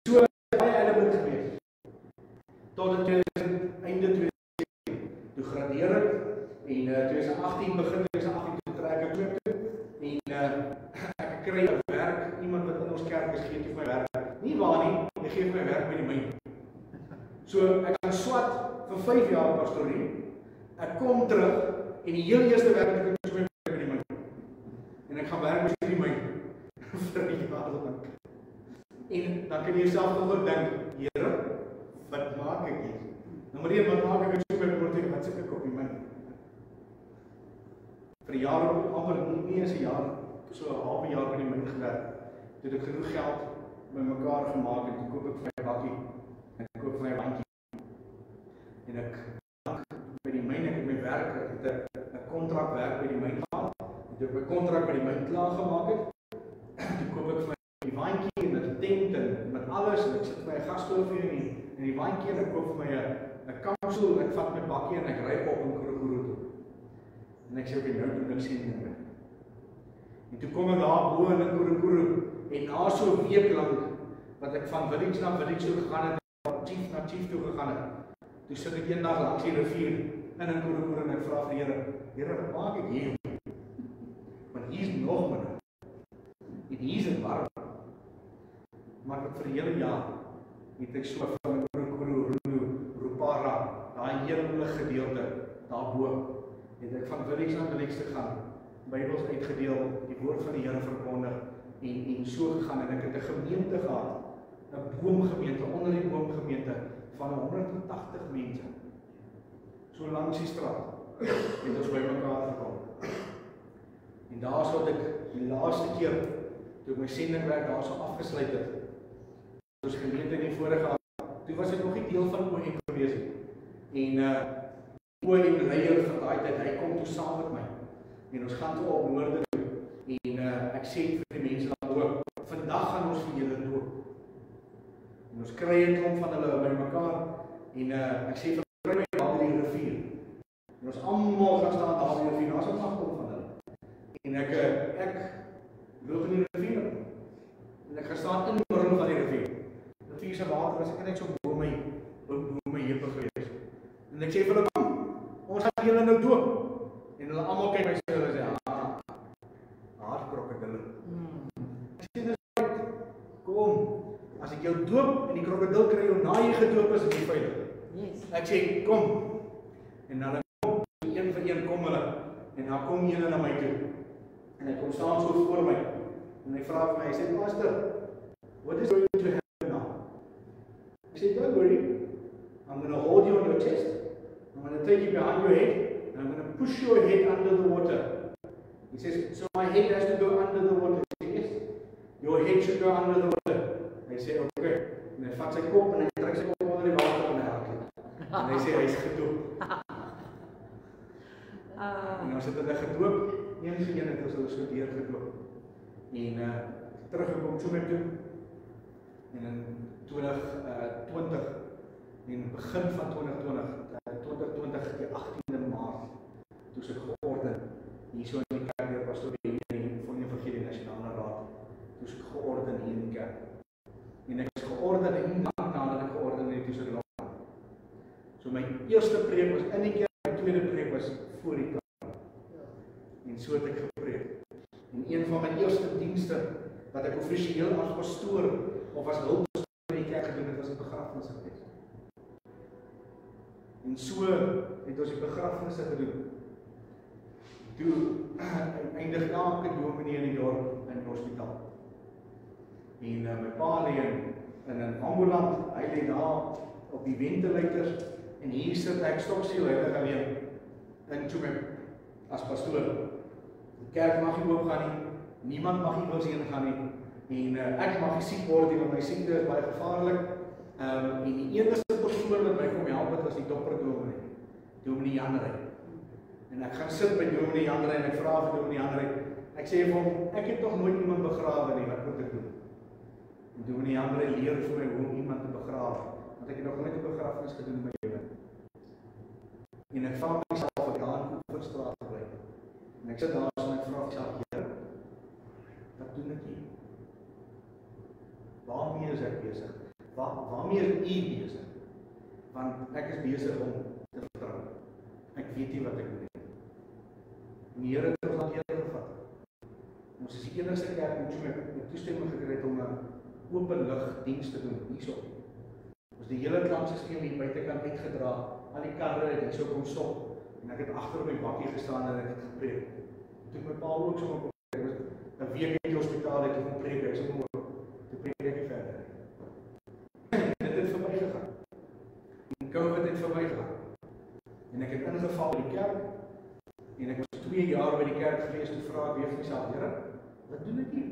So baie element gewees. Tot in einde 2017, toe gradeer ek En 2018 begin 2018 trek ek toe en ek kry 'n werk, iemand wat in ons kerk is gee toe vir my werk. Nie waar nie, hy gee vir my werk by die myn. So ek gaan swat vir 5 jaar pastorie. Ek kom terug en die heel eerste werk wat ek doen is by die myn. En ek gaan werk by die myn vir 'n jaar lank. En dan kan jy jouself nog dink, Here, wat maak ek hier? Nommer 1, wat maak ek so met brood, wat sit ek op die myn? Vir 'n jaar, amper nie eens 'n jaar, so 'n halwe jaar by die myn gewerk. Toe ek genoeg geld bymekaar gemaak en toe koop ek vir my bakkie en ek koop vir my bandjie. En ek by die myn, ek het my werk, ek het 'n kontrak werk by die myn gehad. En toe ek my kontrak by die myn klaar gemaak het, toe koop ek vir my die waantjie en met 'n tent en met alles en ek sit by 'n gasstofie in die waantjie en ek koop vir my 'n kapsel en ek vat my bakkie en ek ry op in Korokoro toe. En ek sê okay, nou doen ek sien nie. En toe kom ek daar bo in Korokoro en na so 'n week lank wat ek van village na village toe gegaan het, van chief na chief toe gegaan het. Toe sit ek eendag langs die rivier in Korokoro en ek vra vir die Here, Here, wat maak ek hier? Want hier is nog minder. En hier is dit warm. Maar vir 'n hele jaar het ek so van Korokoro, Rupara, daai hele gedeelte daarbo, het ek van village na village te gaan, Bybels uitgedeel, die woord van die Here verkondig en so gegaan en ek het 'n gemeente gehad, 'n boomgemeente, onder die boomgemeente van 180 mense. So langs die straat het ons by mekaar gekom. En daar sou ek die laaste keer toe my sendingwerk daar so afgesluit het. Ons gemeente in die vorige jaar, toe was ek nog nie deel van OM gewees nie. En OM leier van daai tyd, hy kom toe saam met my. En ons gaan toe op Noorde toe. En ek sê vir die mense daar ook, vandag gaan ons vir julle doop. En ons kry 'n klomp van hulle by mekaar en ek sê vir kry my daar by die rivier. En ons almal gaan staan daar by die rivier, daar's 'n agter van hulle. En ek loop in die rivier. En ek gaan staan in die middel van die rivier. Die rivier se water was ek net so bo my heupe gewees. En ek sê vir hulle, kom, ons gaan julle nou doop. En hulle almal kyk my so en hulle sê, krokodille. Ek sê dis right, kom, as ek jou doop en die krokodil kry jou na jy gedoop is jy veilig. Yes. Ek sê, kom, en dan kom, een vir een kom hulle, en dan kom julle na my toe, en hy kom staan so voor my, en hy vra vir my, hy sê, Pastor, what is going to happen now? Ek sê, don't worry, I'm going to hold you on your chest, I'm going to take you behind your head, and I'm going to push your head under the water. He says, so my head has to go under the water. I say, yes, your head should go under the water. Hy sê, okay. En hy vat sy kop en hy trek sy kop onder die water en hy hardloop. En hy sê, hy is gedoop. En ons het hulle gedoop, een vir een het ons hulle so deur gedoop. En teruggekom so met toe. En in 2020, en begin van 2020, die 18de Maart, toe is ek georden, hier so in die kerk, deur pastoor van die Evangelie Nasionale Raad, toe is ek georden hier in die kerk. En ek is georden en nie nadat ek georden het, toe is ek lockdown. So my eerste preek was in die kerk, my tweede preek was voor die kerk. En so het ek gepreek. En een van my eerste dienste, wat ek offisieel as pastoor, of as hulppastoor in die kerk gedoen het, was die begrafnisse gewees. En so het ons die begrafnisse gedoen. Toe eindig elke dominee in die dorp in die hospitaal. En my pa lê in 'n ambulant, hy lê daar op die ventilators en hier sit ek stoksiel heilig alleen in Tsumeb as pastoor. Die kerk mag nie oop gaan nie, niemand mag nie heen gaan nie en ek mag nie siek word nie, want my siekte is baie gevaarlik. En die enigste persoon wat my kom help het was die dominee Janrey. En ek gaan sit by dominee Janrey en ek vra vir dominee Janrey. Ek sê vir hom, ek het nog nooit iemand begrawe nie, wat moet ek doen? En dominee Janrey leer vir my hoe om iemand te begrawe, want ek het nog nooit 'n begrafnis gedoen in my lewe. En ek vra myself ek daar in Koeverstraat gebly. En ek sit daar en ek vra myself, Here, wat doen ek hier? Waarmee is ek besig? Waarmee is u besig? Want ek is besig om te vertrou. Ek weet nie wat ek moet doen. En die Here het ons aan die Here gevat. Ons is die enigste kerk met toestemming gekry het om 'n openlig diens te doen hierso. Ons die hele klankstelsel hier buitekant uitgedra, al die karre het hierso kom stop. En ek het agter op my bakkie gestaan en ek het gepreek. Toe my pa ook sommer kom, ek was 'n week in die hospitaal, ek het kom preek, ek sommer toe preek ek verder. Dit het verby gegaan. En COVID het verby gegaan. En ek het ingeval by die kerk, en ek was 2 jaar by die kerk gewees, toe vra ek weer vir myself, Here, wat doen ek hier?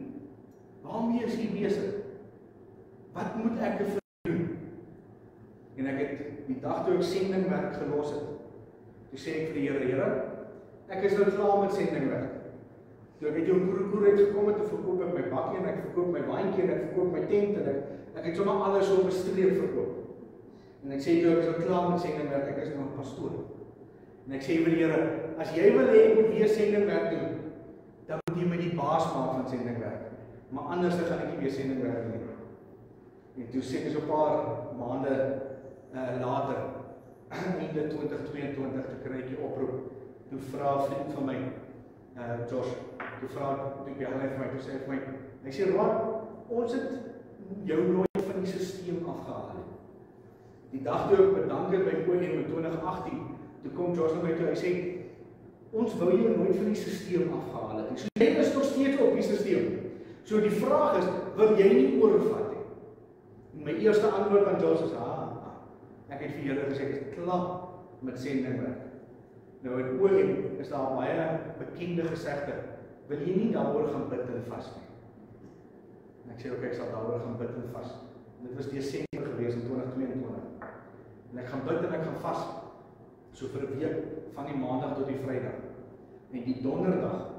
Waarmee is hier besig? Wat moet ek vir doen? En ek het die dag toe ek sendingwerk gelos het, toe sê ek vir die Here, ek is nou klaar met sendingwerk. Toe ek uit jou koer uitgekom het, toe verkoop ek my bakkie en ek verkoop my waantjie en ek verkoop my tent en ek het sommer alles op 'n streep verkoop. En ek sê toe ek is nou klaar met sendingwerk, ek is nou 'n pastoor. En ek sê vir die Here, as jy wil hê ek moet weer sendingwerk doen, dan moet jy my die baas maak van sendingwerk. Maar anders gaan ek nie weer sendingwerk doen nie. En toe sê ek so 'n paar maande later, einde 2022, te kry ek die oproep. Toe vra 'n vriend van my, Josh, toe bel hy vir my, toe sê hy vir my, hy sê, Roan, ons het jou nooit van die sisteem afgehaal. Die dag toe ek bedank het by OM in 2018, toe kom Josh na my toe, hy sê, ons wou jou nooit van die sisteem afgehaal het. So jy is nog steeds op die sisteem. So die vraag is, wil jy nie oorvat nie? En my eerste antwoord aan Josh is, ek het vir julle gesê, ek is klaar met sendingwerk. Nou in OM is daar baie bekende gesegde, wil jy nie daaroor gaan bid en vas nie? En ek sê, ok, ek sal daaroor gaan bid en vas. Dit was Desember gewees in 2022. En ek gaan bid en ek gaan vas, so vir 'n week, van die maandag tot die Vrydag. En die donderdag,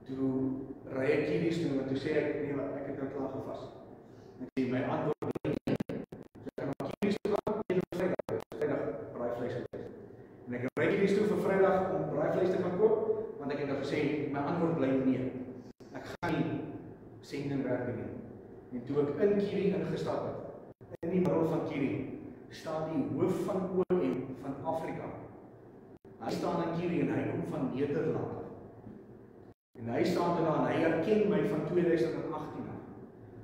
toe ry ek hierdie toe, en toe sê ek, nee, ek het nou klaar gevas. Ek sê, my antwoord bly nie. So ek gaan hierdie toe gaan, en op Vrydag braaivleis gewees. En ek ry hierdie toe vir Vrydag om braaivleis te gaan koop, want ek het nou gesê, my antwoord bly nee. Ek gaan nie sendingwerk doen nie. En toe ek in Kierie ingestap het, in die middel van Kierie, staan die hoof van OM van Afrika. Hy staan in Kierie en hy kom van Nederland. En hy staan daar en hy herken my van 2018 af.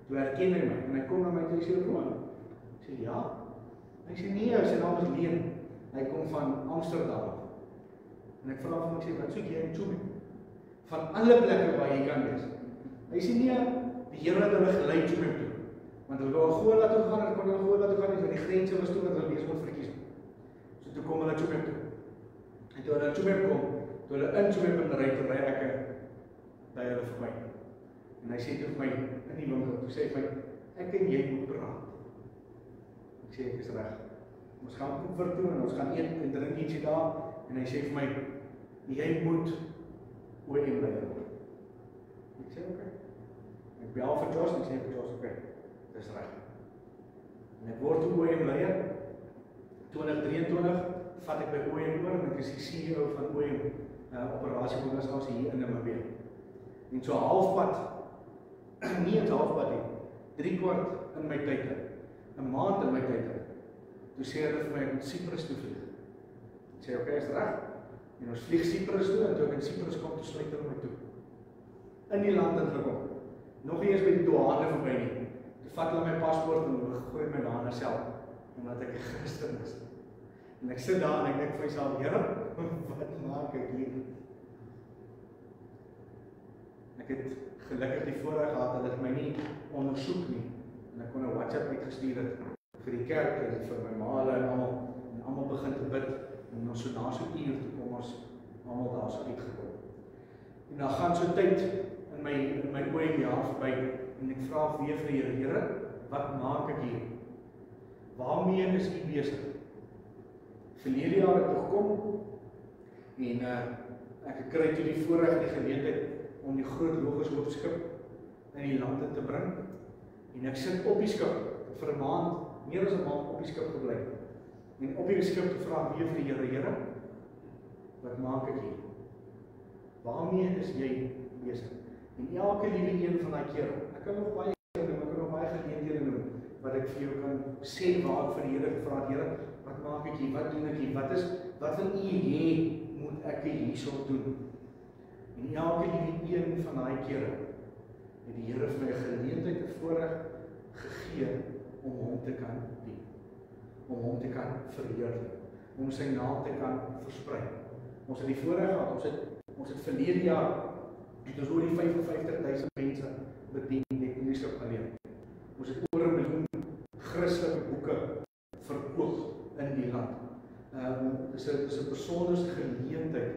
Toe herken hy my en hy kom na my toe en sê, Roan. Ek sê, ja. Hy sê, nee, sy naam is Leen. Hy kom van Amsterdam af. En ek vra van hom, ek sê, wat soek jy in Tjome? Van alle plekke waar jy kan wees. Hy sê, nee, die Here het hulle gelei Tjome toe. Want hulle wou Angola toe gaan, en kon hulle Angola toe gaan, en die grense was toe, wat hulle wees moet verkies. So toe kom hulle Tjome toe. En toe hulle Tjome kom, toe hulle in Tjome ry, toe ry ek by hulle verby. En hy sê toe vir my, in die winkel, toe sê hy vir my, ek en jy moet praat. Ek sê, ek is reg. Ons gaan Koever toe, en ons gaan eet en drink ietsie daar, en hy sê vir my, jy moet OM leier word. Ek sê, ok. Ek bel vir Josh, en ek sê vir Josh, ok, dis reg. En ek word toe OM leier, 2023, vat ek by OM oor, en ek is die CEO van OM, operasieorganisasie hier in Namibië. En so halfpad, nie eens halfpad nie, 3/4 in my tyd, 'n maand in my tyd, toe sê hulle vir my, ek moet Cyprus toe vlieg. Ek sê, ok, is reg. En ons vlieg Cyprus toe, en toe ek in Cyprus kom, toe sluit hulle my toe. In die land ingekom. Nog nie eens by die douane verby nie. Toe vat hulle my paspoort en hulle gooi my daar na sel, omdat ek 'n Christen is. En ek sit daar en ek dink vir myself, Here, wat maak ek hier? Ek het gelukkig die voorreg gehad dat hulle my nie ondersoek nie. En ek kon 'n WhatsApp uitgestuur het vir die kerk en vir my maale en almal begin te bid. En ons so na so 'n uur toe kom ons almal daar so uitgekom. En dan gaan so tyd in my OM jaar verby en ek vra weer vir die Here, wat maak ek hier? Waarmee is U besig? Verlede jaar het ek gekom en ek kry toe die voorreg en die geleentheid om die groot Logos hoofskip in die lande te bring. En ek sit op die skip vir 'n maand, meer as 'n maand op die skip gebly. En op die skip te vra weer vir die Here, wat maak ek hier? Waarmee is jy besig? En elke liewe een van daai kere, ek kan nog baie kere noem, ek kan nog baie geleenthede noem, wat ek vir jou kan sê waar ek vir die Here gevra het, Here, wat maak ek hier, wat doen ek hier, wat wil U hê moet ek hierso doen? En elke liewe een van daai kere het die Here vir my 'n geleentheid, 'n voorreg gegee om hom te kan dien, om hom te kan verheerlik, om sy naam te kan versprei. Ons het die voorreg gehad, ons het verlede jaar het ons oor die 55.000 mense bedien net in die skrif alleen. Ons het oor 1 miljoen Christelike boeke verkoop in die land. Dis 'n besondere geleentheid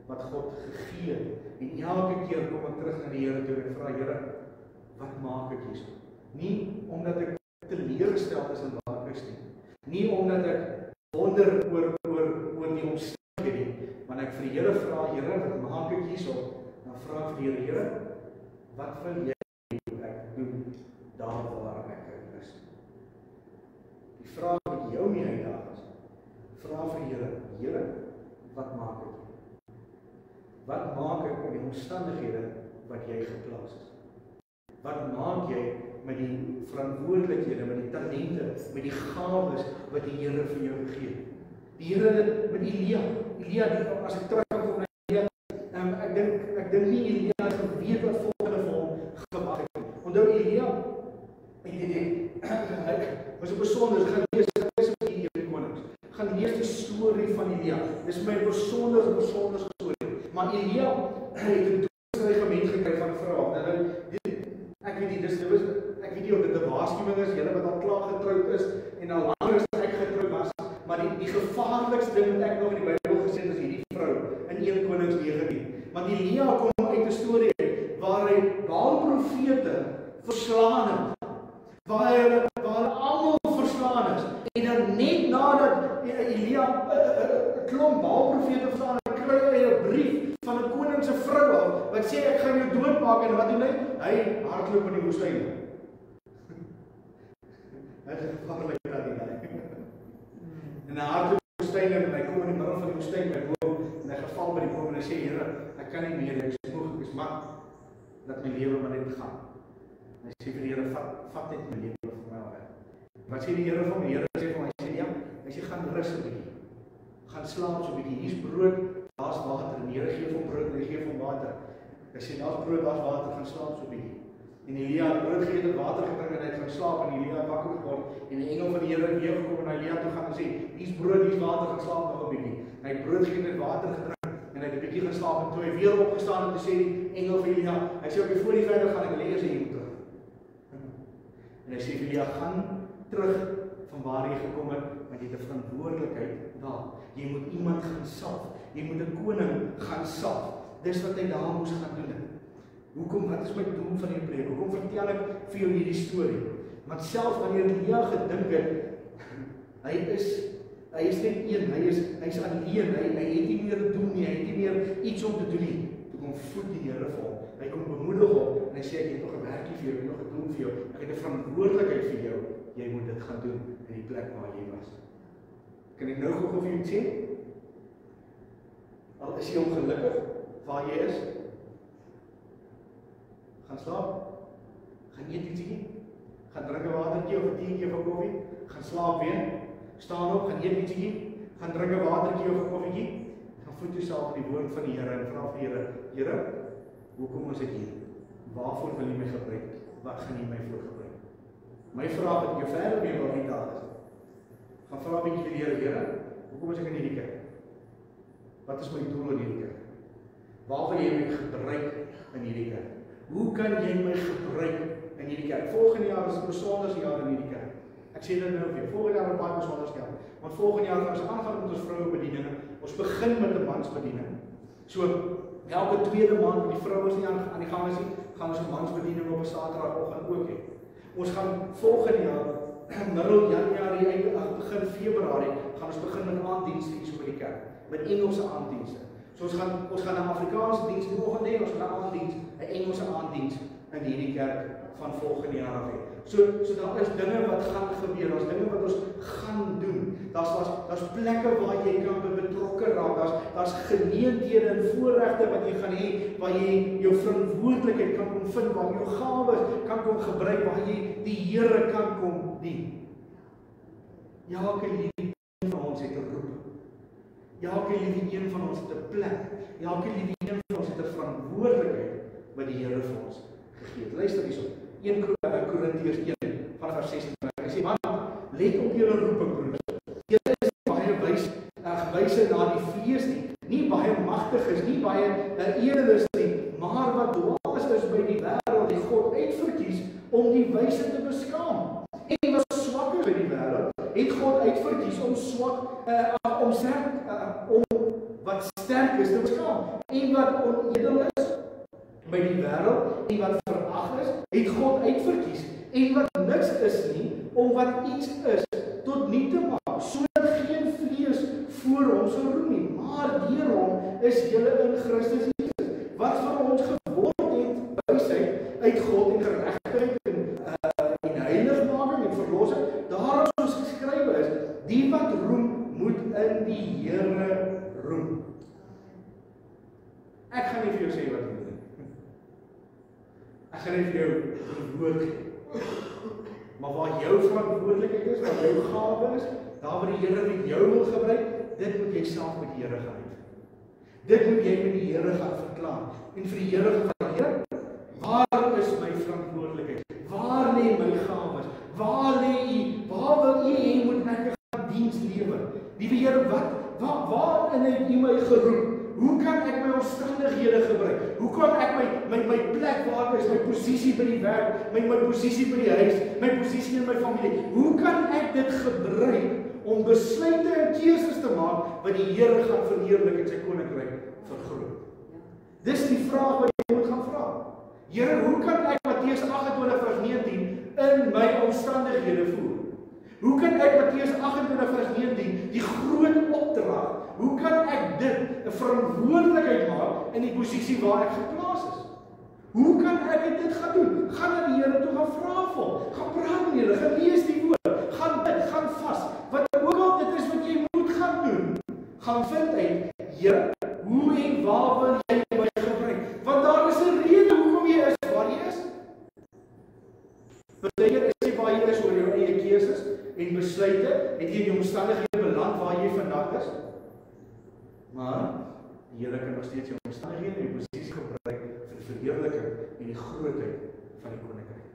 wat God gegee het. En elke keer kom ek terug na die Here toe en vra, Here, wat maak ek hierso? Nie omdat ek teleurgesteld is in waar ek is nie omdat ek wonder oor die omstandighede nie, maar ek vir die Here vra, Here, wat maak ek hierso? Dan vra ek vir die Here, wat wil jy ek doen daar waar ek is? Die vraag wat jou nie uitdaag is, vra vir die Here, wat maak ek? Wat maak ek met die omstandighede wat jy geplaas is? Wat maak jy met die verantwoordelikhede, met die talente, met die gawes wat die Here vir jou gegee het? Die Here het met Elia, as ek terugkom na Elia, ek dink nie Elia het geweet wat volgende vir hom gewag het. Onthou Elia, ek was 'n besonder, gaan lees die 1 Konings. Gaan lees die storie van Elia. Dis my besondere storie. Maar Elia het 'n dreigement gekry van 'n vrou. Ek weet nie, ek weet nie of dit 'n waarskuwing is, julle wat al klaar getroud is en al langer as ek getroud was, maar die gevaarlikste ding wat ek nog in die Bybel gesien het is hierdie vrou in 1 Konings 19. Want Elia kom uit 'n storie waar hy Baal-profete verslaan het, waar hulle almal verslaan is, en dan net nadat Elia 'n klomp Baal-profete verslaan het, kry hy 'n brief van 'n koning se vrou af, wat sê ek gaan jou doodmaak, en wat doen hy? Hy hardloop in die woestyn. Hy is gevaarlik daar die dag. En hy hardloop in die woestyn en hy kom in die middel van die woestyn by 'n boom en hy geval by die boom en hy sê, Here, ek kan nie meer, ek is moeg, ek is mat, laat my lewe maar net gaan. En hy sê vir die Here, vat net my lewe vir my weg. Wat sê die Here van my? Die Here sê vir my, hy sê, ja, hy sê, gaan rus 'n bietjie. Gaan slaap so 'n bietjie. Hier's brood, daar's water. En die Here gee hom brood en hy gee hom water. Hy sê, daar's brood, daar's water, gaan slaap so 'n bietjie. En Elia het brood gegee en water gedrink en hy het gaan slaap en Elia het wakker geword en die engel van die Here het weer gekom en na Elia toe gaan en sê, hier's brood, hier's water, gaan slaap nog 'n bietjie. En hy het brood gegee en water gedrink en hy het 'n bietjie gaan slaap en toe hy weer opgestaan en toe sê die engel van Elia, hy sê, okay, voor die verder gaan ek lê eers hier terug. En hy sê vir Elia, gaan terug van waar jy gekom het, want jy het 'n verantwoordelikheid daar. Jy moet iemand gaan salf. Jy moet 'n koning gaan salf. Dis wat hy daar moes gaan doen. Hoekom, wat is my doel van die preek? Hoekom vertel ek vir jou hierdie storie? Want selfs wanneer Elia gedink het, hy is net een, hy is alleen, hy het nie meer 'n doel nie, hy het nie meer iets om te doen nie. Toe kom voed die Here vir hom. Hy kom bemoedig hom en hy sê, ek het nog 'n werkie vir jou, ek het nog 'n doel vir jou, ek het 'n verantwoordelikheid vir jou. Jy moet dit gaan doen in die plek waar jy was. Kan ek nou gou vir jou sê? Al is jy ongelukkig waar jy is, gaan slaap, gaan eet ietsie, gaan drink 'n watertjie of 'n teetjie of 'n koffie, gaan slaap weer, staan op, gaan eet ietsie, gaan drink 'n watertjie of 'n koffietjie, gaan voed jouself in die woord van die Here en vra vir die Here, Here, hoekom is ek hier? Waarvoor wil U my gebruik? Wat gaan U my voor gebruik? My vraag wat ek jou verder mee wil uitdaag is, gaan vra 'n bietjie vir die Here, Here, hoekom is ek in hierdie kerk? Wat is my doel in hierdie kerk? Waar wil jy my gebruik in hierdie kerk? Hoe kan jy my gebruik in hierdie kerk? Volgende jaar is 'n besondere jaar in hierdie kerk. Ek sê dit nou weer. Volgende jaar is baie besonder jaar. Want volgende jaar gaan ons aangaan met ons vrouebedieninge. Ons begin met 'n mansbediening. So elke tweede maand, die vroue is nie aan die gang is nie, gaan ons 'n mansbediening op 'n Saterdagoggend ook hê. Ons gaan volgende jaar, middel Januarie, begin Februarie, gaan ons begin met aanddienste hier so by die kerk, met Engelse aanddienste. So ons gaan 'n Afrikaanse diens die oggend hê, ons gaan 'n aanddiens, 'n Engelse aanddiens in hierdie kerk van volgende jaar af hê. So daar is dinge wat gaan gebeur, daar's dinge wat ons gaan doen. Daar's plekke waar jy kan betrokke raak, daar's geleenthede en voorregte wat jy gaan hê, waar jy jou verantwoordelikheid kan kom vind, waar jy jou gawes kan kom gebruik, waar jy die Here kan kom dien. Elke liewe een van ons het 'n roep. Elke liewe een van ons het 'n plek. Elke liewe een van ons het 'n verantwoordelikheid wat die Here vir ons gegee het. Luister hierop. 1 Korintiërs 1 vanaf vers 16. Hy sê, man, let op julle roeping, broeders. Julle is baie wyse na die vlees nie baie magtig is, nie baie edel nie, maar wat dwaas is by die wêreld, die God uitverkies om die wyse te beskaam. En wat swak is by die wêreld, het God uitverkies om wat sterk is te beskaam. En wat onedel is by die wêreld en wat verag is, het God uitverkies. En wat niks is nie, om wat iets is tot nie te maak, sodat geen vlees voor hom sal roem nie, maar deur hom is julle in Christus Jesus, wat vir ons geword het wysheid uit God en geregtigheid en heiligmaking en verlossing. Daarom soos geskrywe is, die wat roem moet in die Here roem. Ek gaan nie vir jou sê wat jy moet doen. Ek gaan nie vir jou woord gee. Maar waar jou verantwoordelikheid is, waar jou gawe is, daar waar die Here met jou wil gebruik, dit moet jy self met die Here gaan uit. Dit moet jy met die Here gaan verklaar. En vir die Here gaan, Here, waar is my verantwoordelikheid? Waar lê my gawes? Waar lê U? Waar wil U hê moet ek gaan diens lewer? Liewe Here, waarin het U my geroep? Hoe kan ek my omstandighede gebruik? Hoe kan ek my plek waar ek is, my posisie by die werk, my posisie by die huis, my posisie in my familie, hoe kan ek dit gebruik om besluite en keuses te maak wat die Here gaan verheerlik en sy koninkryk vergroot? Dis die vraag wat jy moet gaan vra. Here, hoe kan ek Matteus 28:19 in my omstandighede voer? Hoe kan ek Matteus 28:19 die groot opdrag, hoe kan ek dit 'n verantwoordelikheid maak in die posisie waar ek geplaas is? Hoe kan ek dit gaan doen? Gaan na die Here toe, gaan vra vir hom, gaan praat met die Here, gaan lees die woord, gaan bid, gaan vas. Wat ook al dit is wat jy moet gaan doen, gaan vind uit, Here, hoe en waar wil jy my gebruik? Want daar is 'n rede hoekom jy is waar jy is. Partykeer is jy waar jy is oor jou eie keuses en besluite, het jy in die omstandighede beland waar jy vandag is. Maar die Here kan nog steeds jou omstandighede en jou posisie gebruik vir die verheerliking en die grootheid van die koninkryk.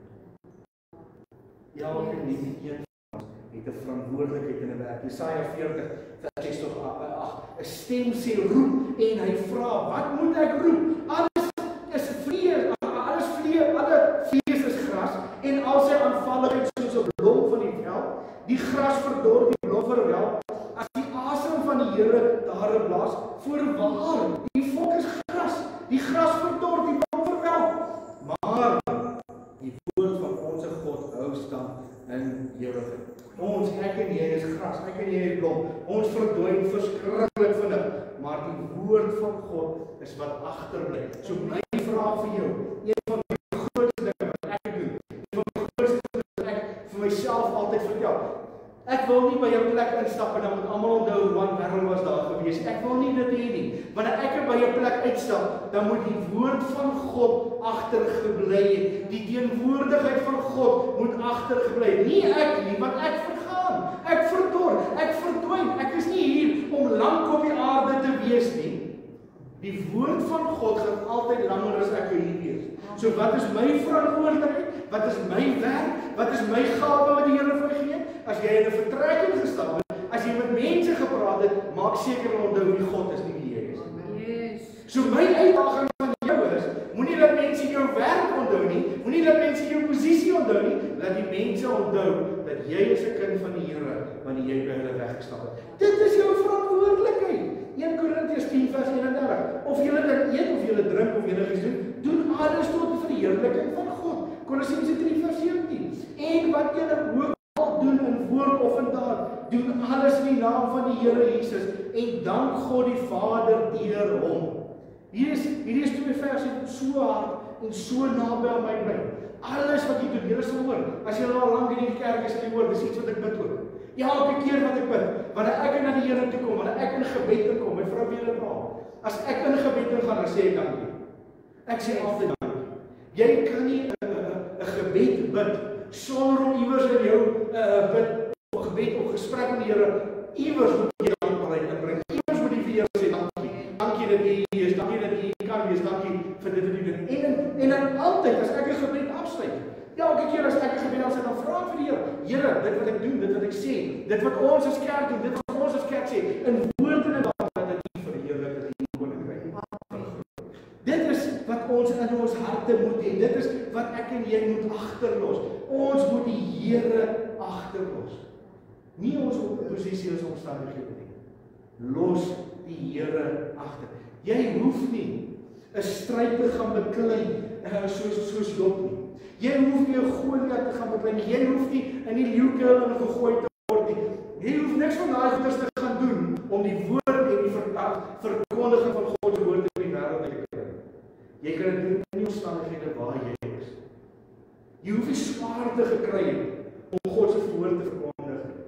Elke een van ons het 'n verantwoordelikheid in 'n werk. Jesaja 40 vers 6 tot 8. 'n Stem sê roep en hy vra, wat moet ek roep? Alles is vlees, alle vlees is gras en al sy aanvalligheid soos 'n blom van die veld. Die gras verdor, die blom verwelk. As die asem van die Here daar blaas, voorwaar, die volk is gras. Die gras verdor, die blom verwelk. Maar die woord van ons God hou stand in ewigheid. Ons, ek en jy is gras, ek en jy is blom. Ons verdwyn verskriklik vinnig, maar die woord van God is wat agterbly. So my vraag vir jou, een van die grootste dinge wat ek doen, een van die grootste dinge wat ek vir myself altyd vertel. Ek wil nie by 'n plek instap en dan moet almal onthou Juan Barrel was daar gewees. Ek wil nie dit hê nie. Wanneer ek by 'n plek uitstap, dan moet die woord van God agtergebly het. Die teenwoordigheid van God moet agtergebly het. Nie ek nie, want ek vergaan. Ek verdor, ek verdwyn. Ek is nie hier om lank op die aarde te wees nie. Die woord van God gaan altyd langer as ek hier wees. So wat is my verantwoordelikheid? Wat is my werk? Wat is my gawe wat die Here vir my gee? As jy in 'n vertrek ingestap het, as jy met mense gepraat het, maak seker onthou wie God is, nie wie jy is. Yes. So my uitdaging van jou is, moenie dat mense jou werk onthou nie, moenie dat mense jou posisie onthou nie, laat die mense onthou dat jy is 'n kind van die Here wanneer jy by hulle weggestap het. Dit is jou verantwoordelikheid. 1 Korintiërs 10 vers 31. Of julle dit eet of julle drink of julle iets doen alles tot die verheerliking van God. Kolossense 3 vers 17. En wat julle ook al doen in woord of in daad, doen alles in die naam van die Here Jesus en dank God die Vader deur hom. Hier is 2 verse wat so hard en so naby aan my bly. Alles wat jy doen, julle sal hoor. As jy al lank in die kerk is en jy hoor, dis iets wat ek bid ook. Elke keer wat ek bid, wanneer ek na die Here toe kom, wanneer ek in gebed kom, my vrou weet dit al. As ek in gebed gaan, dan sê ek dankie. Ek sê altyd dankie. Jy kan nie 'n gebed bid sonder om iewers in jou bid of gebed of gesprek met die Here iewers moet jy dankbaarheid inbring. Iewers moet jy vir jou sê dankie. Dankie dat jy hier is, dankie dat jy kan wees. gebels en dan vra ek vir die Here, dit wat ek doen, dit wat ek sê, dit wat ons as kerk doen, dit wat ons as kerk sê, in woord en in daad dat dit nie verheerlik dat die koninkryk nie. Dit is wat ons in ons harte moet hê. Dit is wat ek en jy moet agterlos. Ons moet die Here agterlos. Nie ons posisie as omstandighede nie. Los die Here agter. Jy hoef nie 'n stryd te gaan beklei soos Job nie. Jy hoef nie 'n Goliat te gaan beklei nie. Jy hoef nie in die leeukuil ingegooi te word nie. Jy hoef niks van daai goeders te gaan doen om die woord en die verkondiging van God se woord in die wêreld te kry. Jy kan dit doen in die omstandighede waar jy is. Jy hoef nie swaar te gekry het om God se woord te verkondig nie.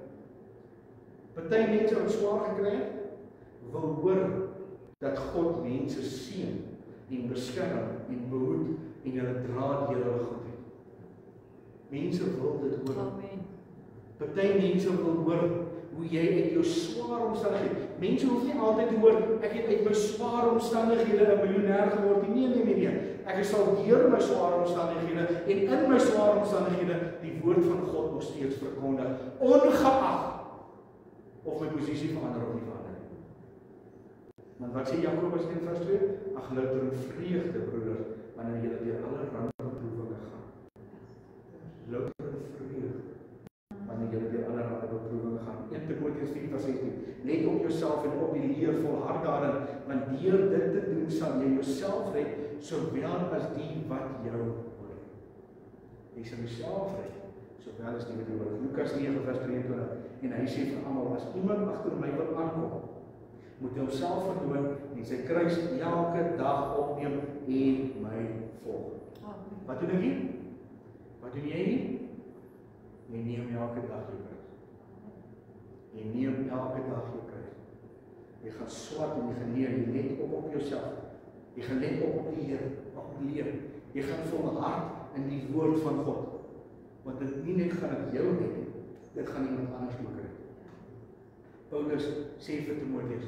Party mense wat swaar gekry het, wil hoor dat God mense seën en beskerm en behoed en hulle dra deur hulle goedheid. Mense wil dit hoor. Amen. Party mense wil hoor hoe jy uit jou swaar omstandighede. Mense hoef nie altyd te hoor ek het uit my swaar omstandighede 'n miljonair geword nie. Nee. Ek sal deur my swaar omstandighede en in my swaar omstandighede die woord van God nog steeds verkondig, ongeag of my posisie verander of nie verander nie. Want wat sê Jakobus 1:2? Ag louter in vreugde, broeders, wanneer julle deur allerlei beproewinge gaan. Louter in vreugde, wanneer julle deur allerlei beproewinge gaan. 1 Timoteus 4:16. Let op jouself en op die leer, volhard daarin, want deur dit te doen sal jy jouself red, sowel as die wat jou hoor. Jy sal jouself red, sowel as die wat jou hoor. Lukas 9:23. En hy sê vir almal, as iemand agter my wil aankom, moet hy homself verdoen en sy kruis elke dag opneem en my volg. Wat doen ek hier? Wat doen jy nie? Jy neem elke dag jou kruis. Jy neem elke dag jou kruis. Jy gaan swat en jy gaan leer, jy let op jouself. Jy gaan let op die Here, op leer. Jy gaan volhard in die woord van God. Want dit nie net gaan dit jou red nie, dit gaan iemand anders ook red. Paulus sê vir Timoteus,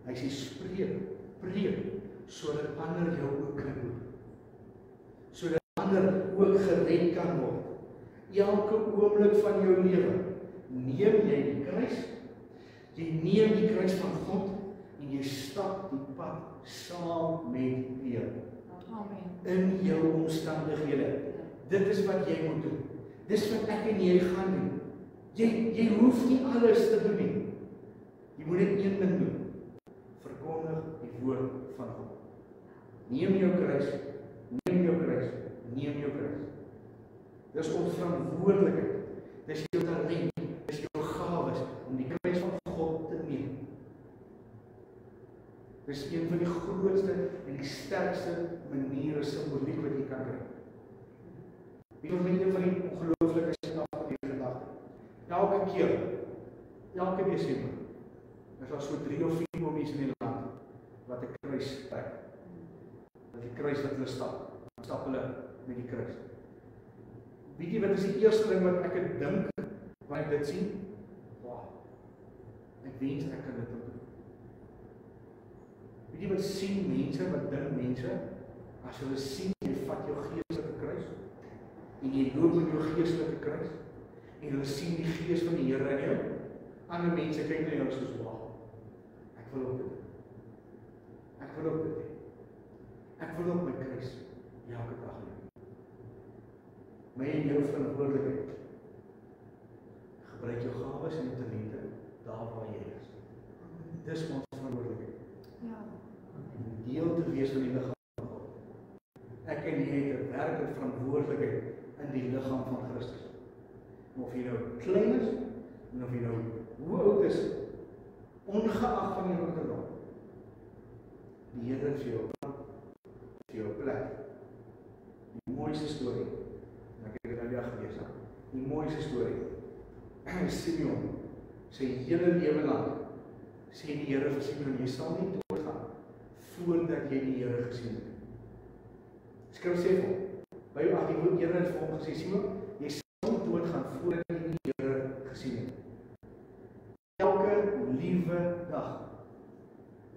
hy sê preek, sodat ander jou ook kan hoor. Sodat ander ook gered kan word. Elke oomblik van jou lewe, neem jy die kruis, jy neem die kruis van God, en jy stap die pad saam met die Here. Amen. In jou omstandighede. Dit is wat jy moet doen. Dis wat ek en jy gaan doen. Jy hoef nie alles te doen nie. Jy moet net een ding doen. Verkondig die woord van God. Neem jou kruis, neem jou kruis, neem jou kruis. Dis ons verantwoordelikheid. Dis jou talent, dis jou gawes om die kruis van God te neem. Dis een van die grootste en die sterkste maniere simboliek wat jy kan kry. Wie wil een van die ongelooflike snappe van die gedagte? Elke keer, elke Desember, is daar so 3 of 4 mense in die land wat 'n kruis trek. Dat die kruis wat hulle stap hulle met die kruis. Weet jy wat is die eerste ding wat ek dink wanneer ek dit sien? Wow. Ek wens ek kan dit ook doen. Weet jy wat sien mense, wat dink mense, as hulle sien, jy vat jou geestelike kruis, en jy loop met jou geestelike kruis, en hulle sien die gees van die Here in jou, ander mense kyk na jou soos, wow, ek wil ook dit. Ek wil ook dit. Ek wil ook my kruis, elke dag neem. My en jou verantwoordelikheid, gebruik jou gawes en jou talente, daar waar jy is. Dis ons verantwoordelikheid. Ja. Deel te wees van die liggaam van God. Ek en jy het 'n werklike verantwoordelikheid in die liggaam van Christus. Of jy nou klein is, en of jy nou hoe oud is, ongeag van jou ouderdom. Die Here het vir jou plek. Die mooiste storie, en ek het dit nou die gelees, die mooiste storie, Simeon, sy hele lewe lang, sê die Here vir Simeon, jy sal nie doodgaan, voordat jy die Here gesien het. Skrif sê vir hom, by jou 18 Here het vir hom gesê, Simeon, jy sal nie doodgaan, voordat jy die Here gesien het. Elke liewe dag,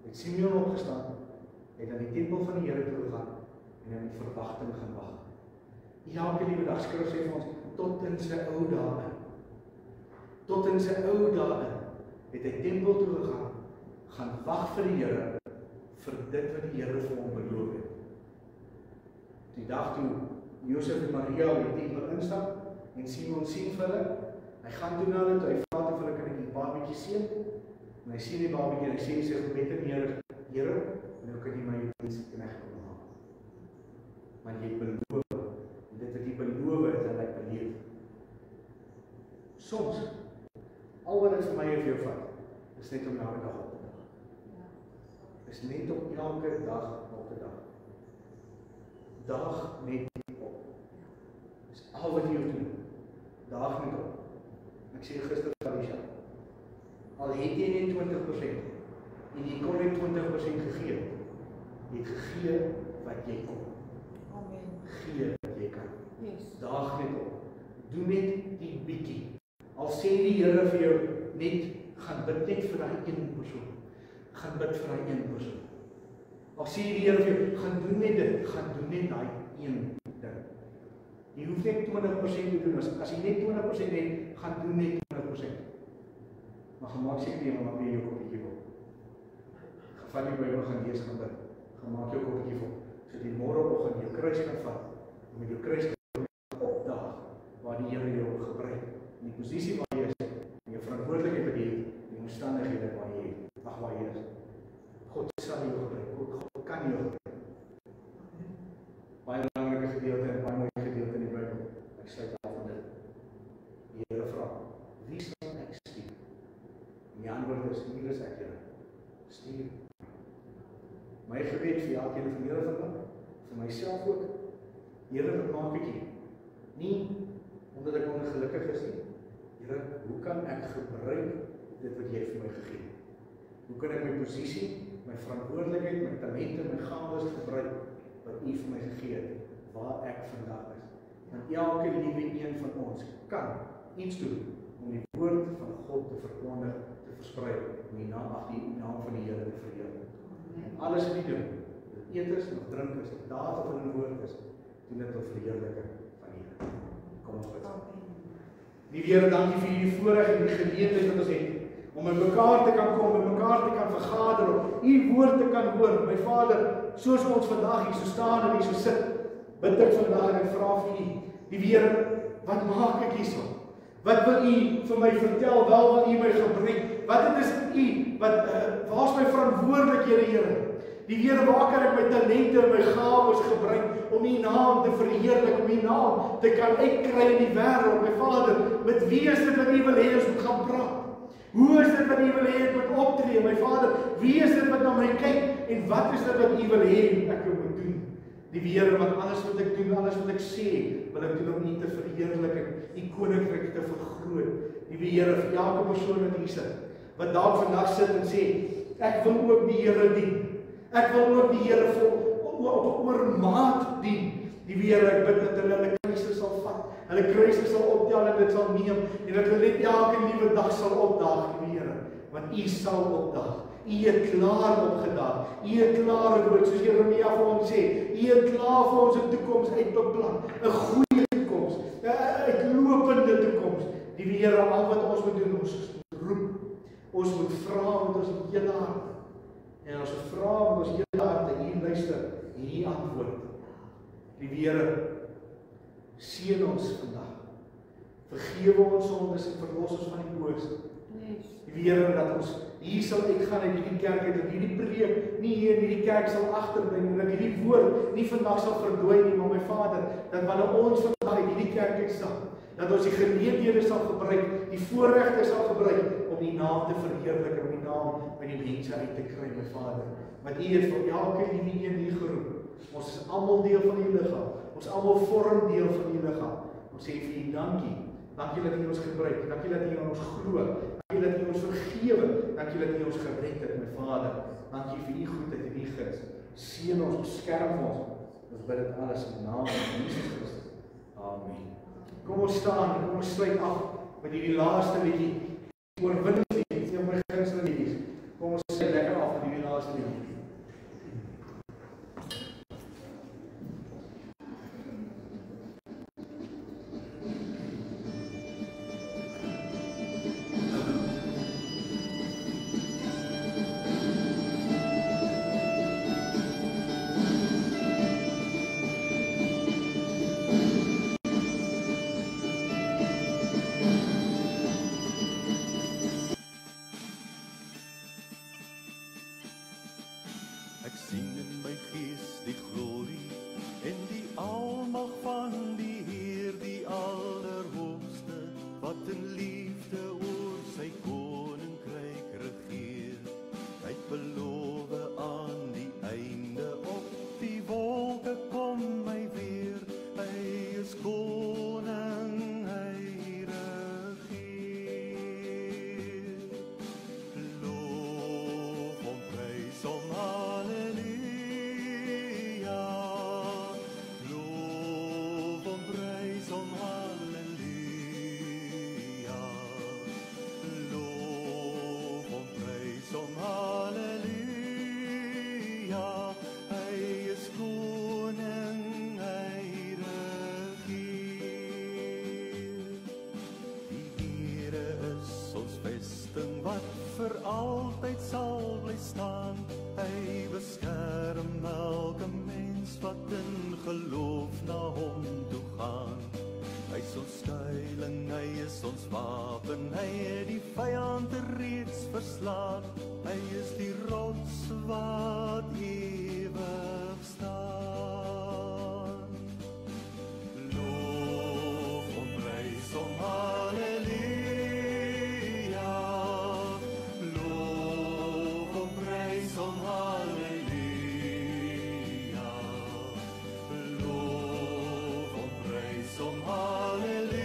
het Simeon opgestaan, het aan die tempel van die Here toe gegaan, en hy met verwagting gaan wag. Elke liewe dag, skrif sê vir ons, tot in sy ou dae. Tot in sy ou dae het hy tempel toe gegaan, gaan wag vir die Here, vir dit wat die Here vir hom beloof het. Die dag toe Josef en Maria op die tempel instap, en Simon sien vir hulle, hy gaan toe na hulle, hy vra toe vir hulle, kan ek die babietjie sien? En hy sien die babietjie, en hy sê sy gebed in die Here, nou kan jy my diensknegt kom haal. Want jy beloof, en dit wat jy beloof het, dat ek beleef. Soms, al wat dit vir my en vir jou vat, is net om elke dag op te dag. Is net om elke dag op te dag. Dag net op. Dis al wat jy hoef te doen. Dag net op. Ek sê gister vir Alicia, al het jy net 20%, en jy kon net 20% gegee, jy het gegee wat jy kon. Amen. Gee wat jy kan. Yes. Daag net op. Doe net die bietjie. Al sê die Here vir jou net, gaan bid net vir daai een persoon. Gaan bid vir daai een persoon. Al sê die Here vir jou, gaan doen net dit, gaan doen net daai een ding. Jy hoef net 20% te doen. As jy net 20% het, gaan doen net 20%. Maar gemaak seker jy maar weer jou koppietjie vol. Gevat die Bybel gaan lees, gaan bid. Gemaak jou koppietjie vol. So die môreoggend jou kruis kan vat, om met jou kruis opdaag waar die Here jou gebruik. In die posisie waar jy is, en jou verantwoordelikheid wat jy het, die omstandighede waar jy is. God sal jou gebruik. God kan jou gebruik. Baie belangrike gedeelte en baie mooi gedeelte in die Bybel. Ek sluit af van dit. Die Here vra, wie sal ek stuur? En die antwoord is, hier is ek, Here. Stuur. My gebed vir elkeen van julle vandag, vir myself ook, Here, wat maak ek hier? Nie omdat ek ongelukkig is nie. Here, hoe kan ek gebruik dit wat jy vir my gegee het? Hoe kan ek my posisie, my verantwoordelikheid, my talente, my gawes gebruik wat U vir my gegee het, waar ek vandag is? Want elke liewe een van ons kan iets doen om die woord van God te verkondig, te versprei, om die naam van die Here te verheerlik. En alles wat jy doen, of eet is, of drink is, of daad of in 'n woord is, doen dit tot verheerliking van die Here. Kom ons bid. Liewe Here, dankie vir hierdie voorreg en die geleentheid wat ons het om met mekaar te kan kom, met mekaar te kan vergader, om U woord te kan hoor. My Vader, soos ons vandag hier so staan en hier so sit, bid ek vandag en ek vra vir U, liewe Here, wat maak ek hierso? Wat wil U vir my vertel? Wel wil U my gebruik? Wat het is U? Waar is my verantwoordelikhede, Here? Die Here, waar kan ek my talente en my gawes gebruik om U naam te verheerlik, om U naam te kan uitkry in die wêreld? My Vader, met wie is dit wat U wil hê ons moet gaan praat? Hoe is dit wat U wil hê ek moet optree? My Vader, wie is dit wat na my kyk? En wat is dit wat U wil hê ek moet doen? Die Here, want alles wat ek doen, alles wat ek sê, wil ek doen om U te verheerlik en U koninkryk te vergroot. Die Here, vir elke persoon wat hier sit, wat dalk vandag sit en sê, ek wil ook die Here dien. Ek wil ook die Here op oormaat dien. Die Here, ek bid dat hulle kruise sal vat, hulle kruise sal optel en dit sal neem, en dat hulle net elke nuwe dag sal opdaag, die Here, want U sal opdaag. U het klaar opgedaag. U het klaar woord, soos Jeremia vir ons sê, U het klaar vir ons 'n toekoms uitbeplan, 'n goeie toekoms, 'n uitlopende toekoms. Die Here, al wat ons moet doen, ons roep, ons moet vra met ons hele hart. En as ons vra met ons hele hart, en U luister, en U antwoord. Liewe Here, seën ons vandag. Vergewe ons sondes en verlos ons van die bose. Liewe Here, dat ons hier sal uitgaan uit hierdie kerk, dat hierdie preek nie hier in hierdie kerk sal agterbly nie, dat hierdie woord nie vandag sal verdwyn nie, maar my Vader, dat wanneer ons vandag uit hierdie kerk uitstap, dat ons die geleenthede sal gebruik, die voorregte sal gebruik, om die naam te verheerlik en om die naam by die mense uit te kry, my Vader. Want U het vir elke liewe een hier geroep. Ons is almal deel van U liggaam. Ons almal vorm deel van U liggaam. Ons sê vir U dankie. Dankie dat U ons gebruik. Dankie dat U aan ons glo. Dankie dat U ons vergewe. Dankie dat U ons gered het, my Vader. Dankie vir U goedheid en U guns. Seën ons, beskerm ons. Ons bid dit alles in die naam van Jesus Christus. Amen. Kom ons staan en kom ons sluit af met hierdie laaste liedjie. Oorwinningslied, een van my gunsteling liedjies. Kom ons sluit lekker af met hierdie laaste liedjie. vir altyd sal bly staan. Hy beskerm elke mens wat in geloof na hom toe gaan. Hy is ons skuiling, hy is ons wapen, hy het die vyand reeds verslaan. Hy is die rots wat ewig staan. Loof hom, prys hom, halleluja. Loof hom, prys hom, halleluja. Loof hom, prys hom, halleluja.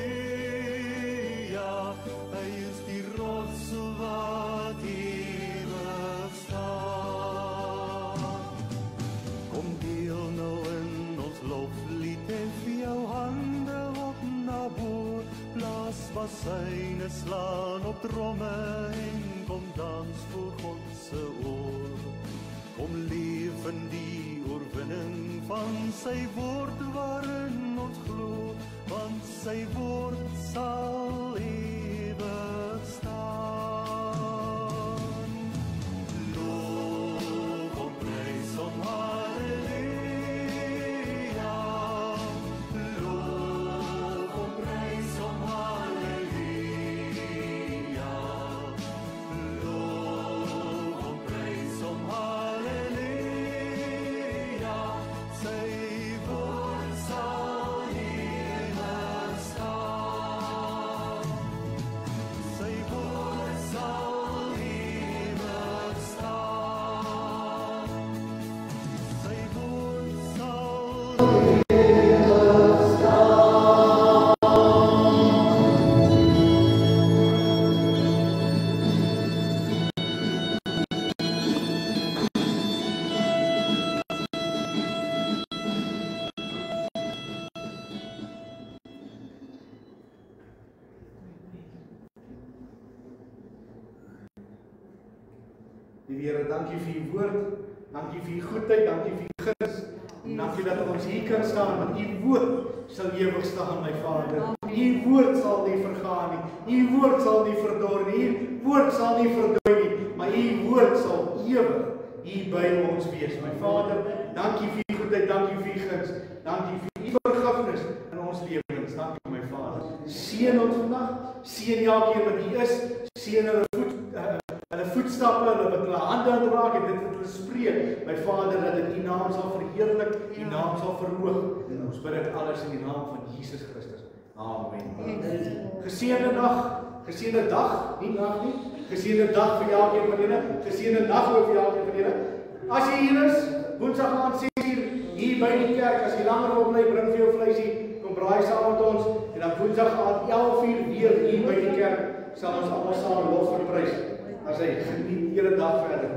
Hy is die rots wat ewig staan. Kom deel nou in ons loflied, hef jou hande op na bo. Blaas bassyne, slaan op tromme en kom dans voor God se oor. Kom leef in die oorwinning van sy woord waarin ons glo, want sy woord sal ewig staan. Loof hom, prys hom, halleluja. Loof hom, prys hom, halleluja. Loof hom, prys hom, halleluja. Sy woord sal ewig staan. Sy woord sal ewig staan. Sy woord sal Liewe Here, dankie vir u woord, dankie vir u goedheid, dankie vir u guns, en dankie dat ons hier kan staan, want u woord sal ewig staan, my Vader. U woord sal nie vergaan nie, u woord sal nie verdor nie, u woord sal nie verdooi nie, maar u woord sal ewig hier by ons wees, my Vader. Dankie vir u goedheid, dankie vir u guns, dankie vir u vergifnis in ons lewens, dankie my Vader. Seën ons vandag, seën elkeen wat hier is, seën hulle voetstappe, hulle wat hulle hande aanraak en dit wat hulle spreek, my Vader, dat dit u naam sal verheerlik, u naam sal verhoog. En ons bid dit alles in die naam van Jesus Christus. Amen. Geseënde dag, nie nag nie. Geseënde dag vir elkeen van julle, geseënde nag ook vir elkeen van julle. As jy hier is, Woensdag aand 6:00 hier by die kerk, as jy langer wil bly, bring vir jou vleisie, kom braai saam met ons en dan Woensdag aand 11:00 weer hier by die kerk sal ons almal saam lof en prys. As hy geniet die hele dag verder.